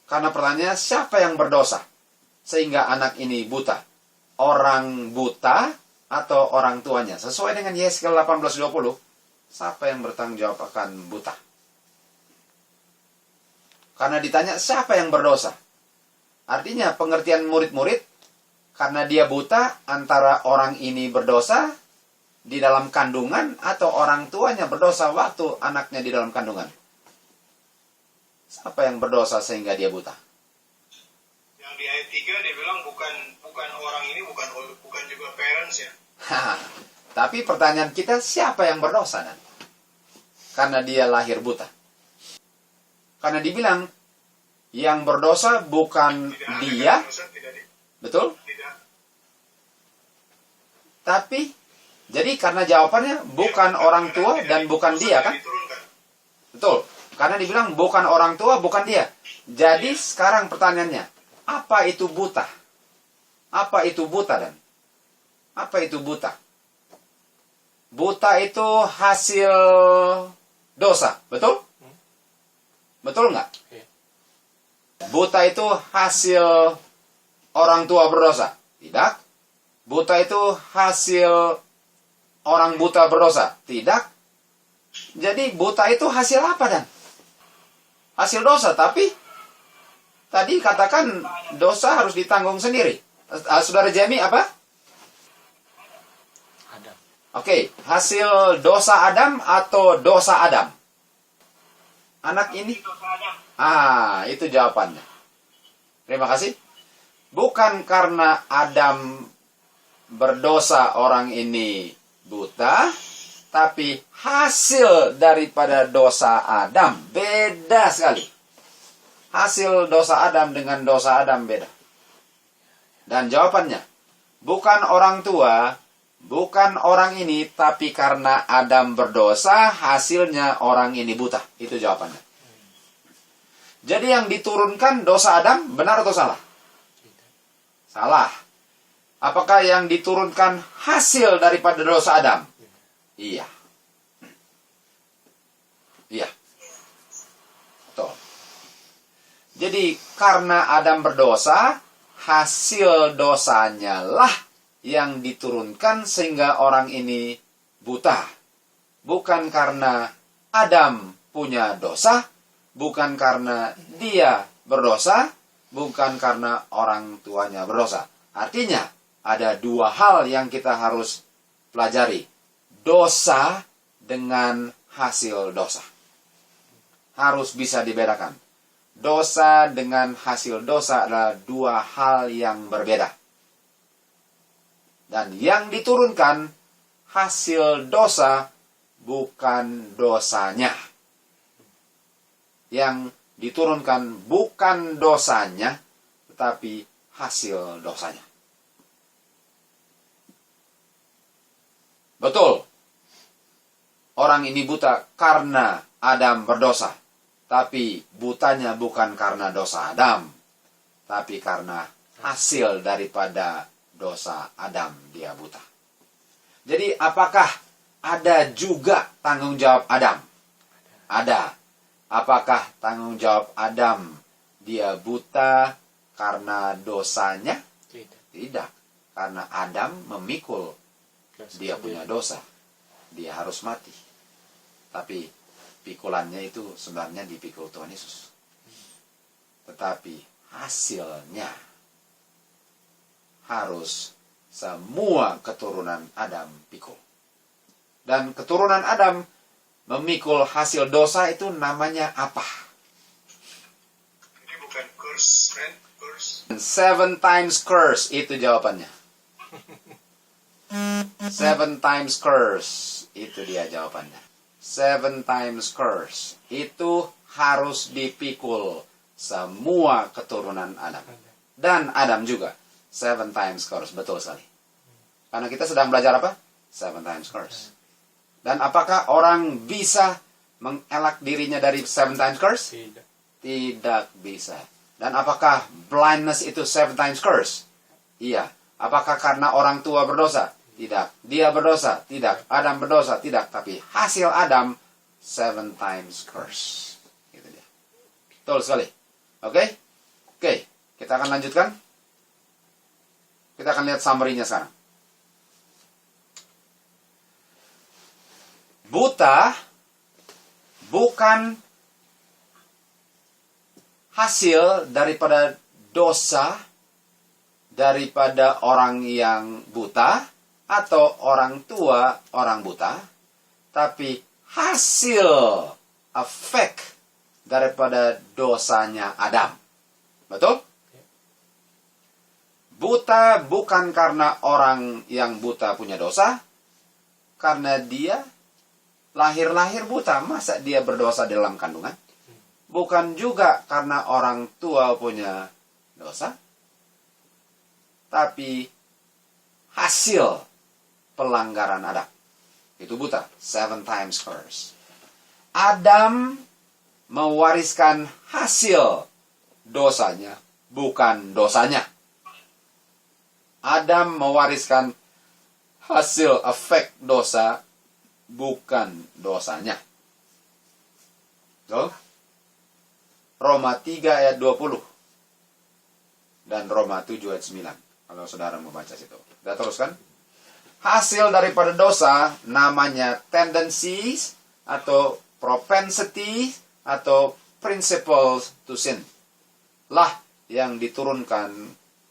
Karena pertanyaannya, siapa yang berdosa sehingga anak ini buta? Orang buta atau orang tuanya? Sesuai dengan Yeskiel 18:20, siapa yang bertanggung jawab akan buta? Karena ditanya siapa yang berdosa. Artinya pengertian murid-murid, karena dia buta, antara orang ini berdosa di dalam kandungan atau orang tuanya berdosa waktu anaknya di dalam kandungan. Siapa yang berdosa sehingga dia buta? Yang di ayat 3 dia bilang bukan orang ini, bukan juga parents ya. Tapi pertanyaan kita, siapa yang berdosa dan? Karena dia lahir buta. Karena dibilang yang berdosa bukan Tidak ada dia, kan, Ustaz? betul? Tidak. Tapi jadi karena jawabannya bukan orang tua dan bukan dia kan? Diturunkan. Betul. Karena dibilang bukan orang tua, bukan dia. Jadi sekarang pertanyaannya, apa itu buta? Apa itu buta dan? Apa itu buta? Buta itu hasil dosa, betul? Betul nggak? Buta itu hasil orang tua berdosa? Tidak. Buta itu hasil orang buta berdosa? Tidak. Jadi buta itu hasil apa dan? Hasil dosa, tapi tadi katakan dosa harus ditanggung sendiri. Saudara Jamie apa? Adam. Oke, hasil dosa Adam atau dosa Adam? Anak ini? Itu jawabannya. Terima kasih. Bukan karena Adam berdosa orang ini buta, tapi hasil daripada dosa Adam beda sekali. Hasil dosa Adam dengan dosa Adam beda. Dan jawabannya, bukan orang tua, bukan orang ini, tapi karena Adam berdosa, hasilnya orang ini buta. Itu jawabannya. Jadi yang diturunkan dosa Adam, benar atau salah? Salah. Apakah yang diturunkan hasil daripada dosa Adam? Iya. Iya. Betul. Jadi karena Adam berdosa, hasil dosanya lah yang diturunkan sehingga orang ini buta. Bukan karena Adam punya dosa, bukan karena dia berdosa, bukan karena orang tuanya berdosa. Artinya, ada dua hal yang kita harus pelajari. Dosa dengan hasil dosa. Harus bisa dibedakan. Dosa dengan hasil dosa adalah dua hal yang berbeda. Dan yang diturunkan hasil dosa bukan dosanya. Yang diturunkan bukan dosanya, tetapi hasil dosanya. Betul. Orang ini buta karena Adam berdosa. Tapi butanya bukan karena dosa Adam. Tapi karena hasil daripada dosa Adam dia buta. Jadi apakah ada juga tanggung jawab Adam? Ada. Apakah tanggung jawab Adam dia buta karena dosanya? Tidak. Tidak. karena Adam memikul dia punya dosa. Dia harus mati. Tapi pikulannya itu sebenarnya dipikul Tuhan Yesus. Tetapi hasilnya harus semua keturunan Adam pikul. Dan keturunan Adam memikul hasil dosa itu namanya apa? Ini bukan curse, kan? Curse. 7 times curse itu jawabannya. 7 times curse itu dia jawabannya. 7 times curse itu harus dipikul semua keturunan Adam. Dan Adam juga. 7 times curse, betul sekali. Karena kita sedang belajar apa? 7 times curse. Dan apakah orang bisa mengelak dirinya dari 7 times curse? Tidak. Tidak bisa. Dan apakah blindness itu 7 times curse? Iya. Apakah karena orang tua berdosa? Tidak. Dia berdosa? Tidak. Adam berdosa? Tidak. Tapi hasil Adam 7 times curse. Gitu dia. Betul sekali. Oke? Oke. Kita akan lanjutkan. Kita akan lihat summary-nya sekarang. Buta bukan hasil daripada dosa daripada orang yang buta atau orang tua orang buta, tapi hasil efek daripada dosanya Adam. Betul? Buta bukan karena orang yang buta punya dosa, karena dia lahir-lahir buta, masa dia berdosa di dalam kandungan? Bukan juga karena orang tua punya dosa, tapi hasil pelanggaran Adam. Itu buta, 7 times curse. Adam mewariskan hasil dosanya, bukan dosanya. Adam mewariskan hasil efek dosa, bukan dosanya. So, Roma 3 ayat 20 dan Roma 7 ayat 9. Kalau saudara membaca situ. Kita teruskan. Hasil daripada dosa namanya tendencies atau propensity atau principles to sin. Lah yang diturunkan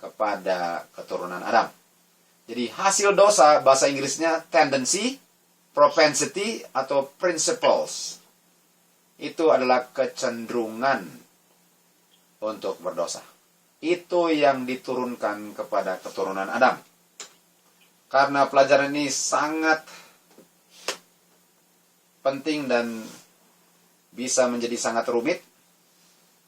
kepada keturunan Adam. Jadi hasil dosa bahasa Inggrisnya tendency, propensity atau principles. Itu adalah kecenderungan untuk berdosa. Itu yang diturunkan kepada keturunan Adam. Karena pelajaran ini sangat penting dan bisa menjadi sangat rumit,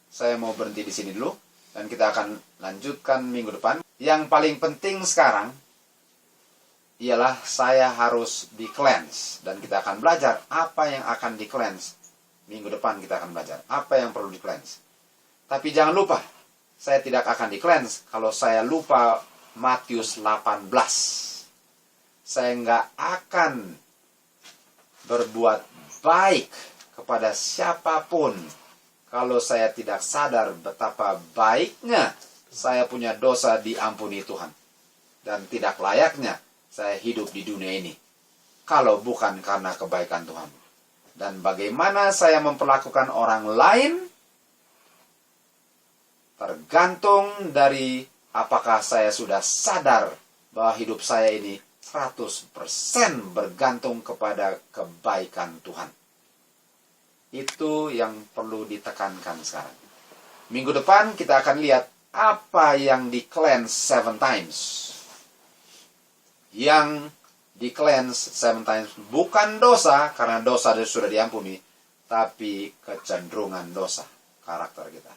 saya mau berhenti di sini dulu dan kita akan lanjutkan minggu depan. Yang paling penting sekarang ialah saya harus di-cleanse. Dan kita akan belajar apa yang akan di-cleanse. Minggu depan kita akan belajar apa yang perlu di-cleanse. Tapi jangan lupa, saya tidak akan di-cleanse kalau saya lupa Matius 18. Saya nggak akan berbuat baik kepada siapapun kalau saya tidak sadar betapa baiknya saya punya dosa diampuni Tuhan. Dan tidak layaknya saya hidup di dunia ini kalau bukan karena kebaikan Tuhan. Dan bagaimana saya memperlakukan orang lain tergantung dari apakah saya sudah sadar bahwa hidup saya ini 100% bergantung kepada kebaikan Tuhan. Itu yang perlu ditekankan sekarang. Minggu depan kita akan lihat apa yang di-cleanse 7 times. Yang di-cleanse 7 times bukan dosa, karena dosa sudah diampuni, tapi kecenderungan dosa, karakter kita.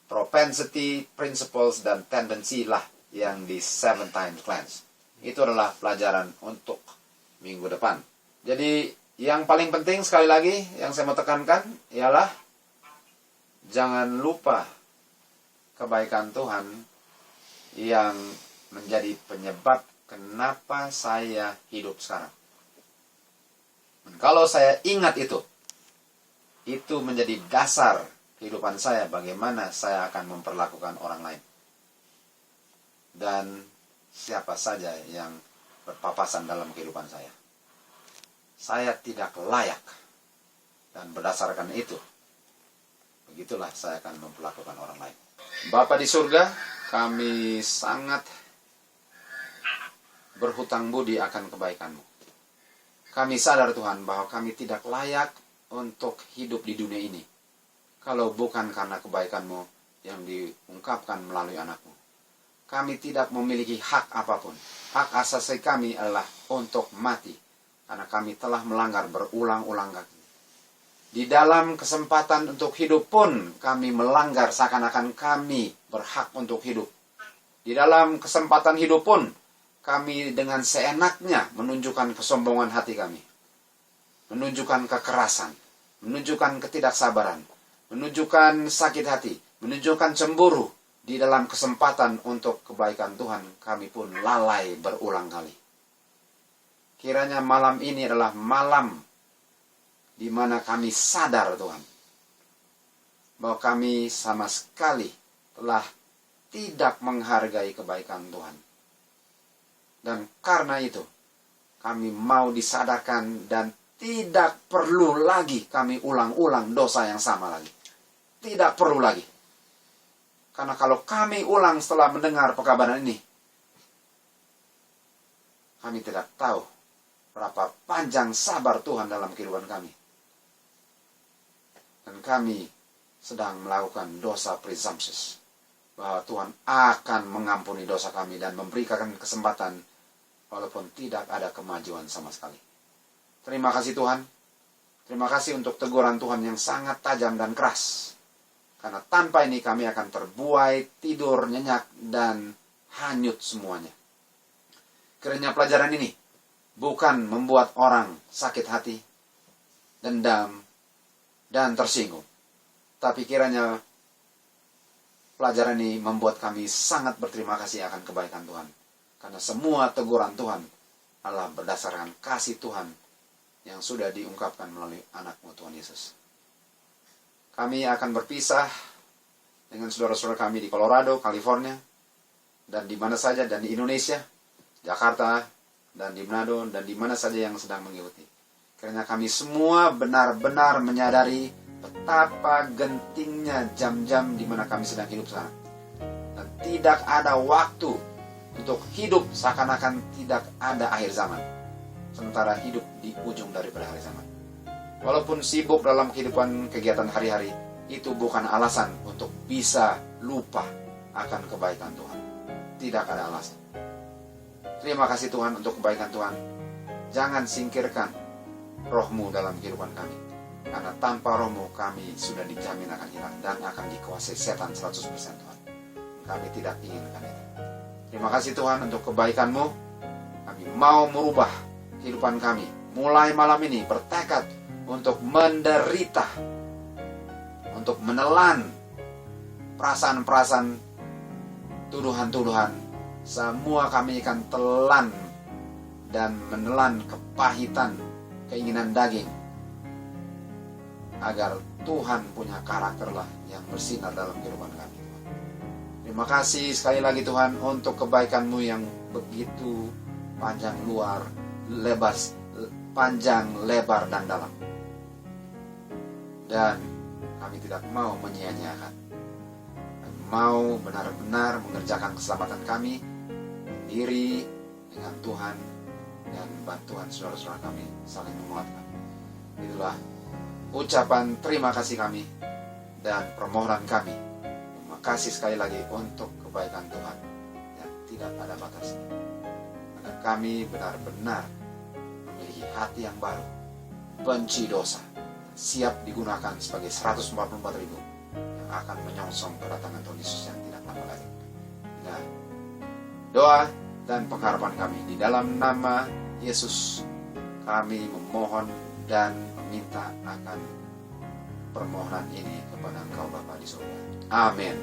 Propensity, principles, dan tendency lah yang di 7 times cleanse. Itu adalah pelajaran untuk minggu depan. Jadi yang paling penting sekali lagi yang saya mau tekankan ialah jangan lupa kebaikan Tuhan yang menjadi penyebab kenapa saya hidup sekarang. Dan kalau saya ingat itu menjadi dasar kehidupan saya, bagaimana saya akan memperlakukan orang lain. Dan siapa saja yang berpapasan dalam kehidupan saya. Saya tidak layak. Dan berdasarkan itu, begitulah saya akan memperlakukan orang lain. Bapa di surga, kami sangat berhutang budi akan kebaikan-Mu. Kami sadar Tuhan bahwa kami tidak layak untuk hidup di dunia ini, kalau bukan karena kebaikan-Mu yang diungkapkan melalui anak-Mu. Kami tidak memiliki hak apapun. Hak asasi kami adalah untuk mati, karena kami telah melanggar berulang-ulang kali. Di dalam kesempatan untuk hidup pun kami melanggar, seakan-akan kami berhak untuk hidup. Di dalam kesempatan hidup pun kami dengan seenaknya menunjukkan kesombongan hati kami, menunjukkan kekerasan, menunjukkan ketidaksabaran, menunjukkan sakit hati, menunjukkan cemburu. Di dalam kesempatan untuk kebaikan Tuhan, kami pun lalai berulang kali. Kiranya malam ini adalah malam di mana kami sadar Tuhan, bahwa kami sama sekali telah tidak menghargai kebaikan Tuhan. Dan karena itu, kami mau disadarkan dan tidak perlu lagi kami ulang-ulang dosa yang sama lagi. Tidak perlu lagi. Karena kalau kami ulang setelah mendengar pekabaran ini, kami tidak tahu berapa panjang sabar Tuhan dalam kehidupan kami. Dan kami sedang melakukan dosa presumptuous, bahwa Tuhan akan mengampuni dosa kami dan memberikan kesempatan walaupun tidak ada kemajuan sama sekali. Terima kasih Tuhan. Terima kasih untuk teguran Tuhan yang sangat tajam dan keras. Karena tanpa ini kami akan terbuai, tidur, nyenyak, dan hanyut semuanya. Kiranya pelajaran ini bukan membuat orang sakit hati, dendam, dan tersinggung. Tapi kiranya pelajaran ini membuat kami sangat berterima kasih akan kebaikan Tuhan. Karena semua teguran Tuhan adalah berdasarkan kasih Tuhan yang sudah diungkapkan melalui anak-Mu Tuhan Yesus. Kami akan berpisah dengan saudara-saudara kami di Colorado, California, dan di mana saja, dan di Indonesia, Jakarta, dan di Manado, dan di mana saja yang sedang mengikuti. Karena kami semua benar-benar menyadari betapa gentingnya jam-jam di mana kami sedang hidup sekarang. Dan tidak ada waktu untuk hidup seakan-akan tidak ada akhir zaman. Sementara hidup di ujung daripada hari zaman. Walaupun sibuk dalam kehidupan kegiatan hari-hari, itu bukan alasan untuk bisa lupa akan kebaikan Tuhan. Tidak ada alasan. Terima kasih Tuhan untuk kebaikan Tuhan. Jangan singkirkan Roh-Mu dalam kehidupan kami. Karena tanpa Roh-Mu kami sudah dijamin akan hilang dan akan dikuasai setan 100% Tuhan. Kami tidak inginkan itu. Terima kasih Tuhan untuk kebaikan-Mu. Kami mau merubah kehidupan kami. Mulai malam ini bertekad untuk menderita, untuk menelan perasaan-perasaan, tuduhan-tuduhan. Semua kami akan telan dan menelan kepahitan, keinginan daging, agar Tuhan punya karakterlah yang bersinar dalam kehidupan kami. Terima kasih sekali lagi Tuhan untuk kebaikan-Mu yang begitu panjang luar, lebar, panjang, lebar, dan dalam. Dan kami tidak mau menyia-nyiakan. Kami mau benar-benar mengerjakan keselamatan kami sendiri dengan Tuhan dan bantuan saudara-saudara kami saling menguatkan. Itulah ucapan terima kasih kami dan permohonan kami. Terima kasih sekali lagi untuk kebaikan Tuhan yang tidak ada batasnya. Agar kami benar-benar memiliki hati yang baru, benci dosa, siap digunakan sebagai 144.000 yang akan menyongsong kedatangan Tuhan Yesus yang tidak lama lagi. Nah, doa dan pengharapan kami di dalam nama Yesus, kami memohon dan meminta akan permohonan ini kepada Engkau Bapa di surga. Amin.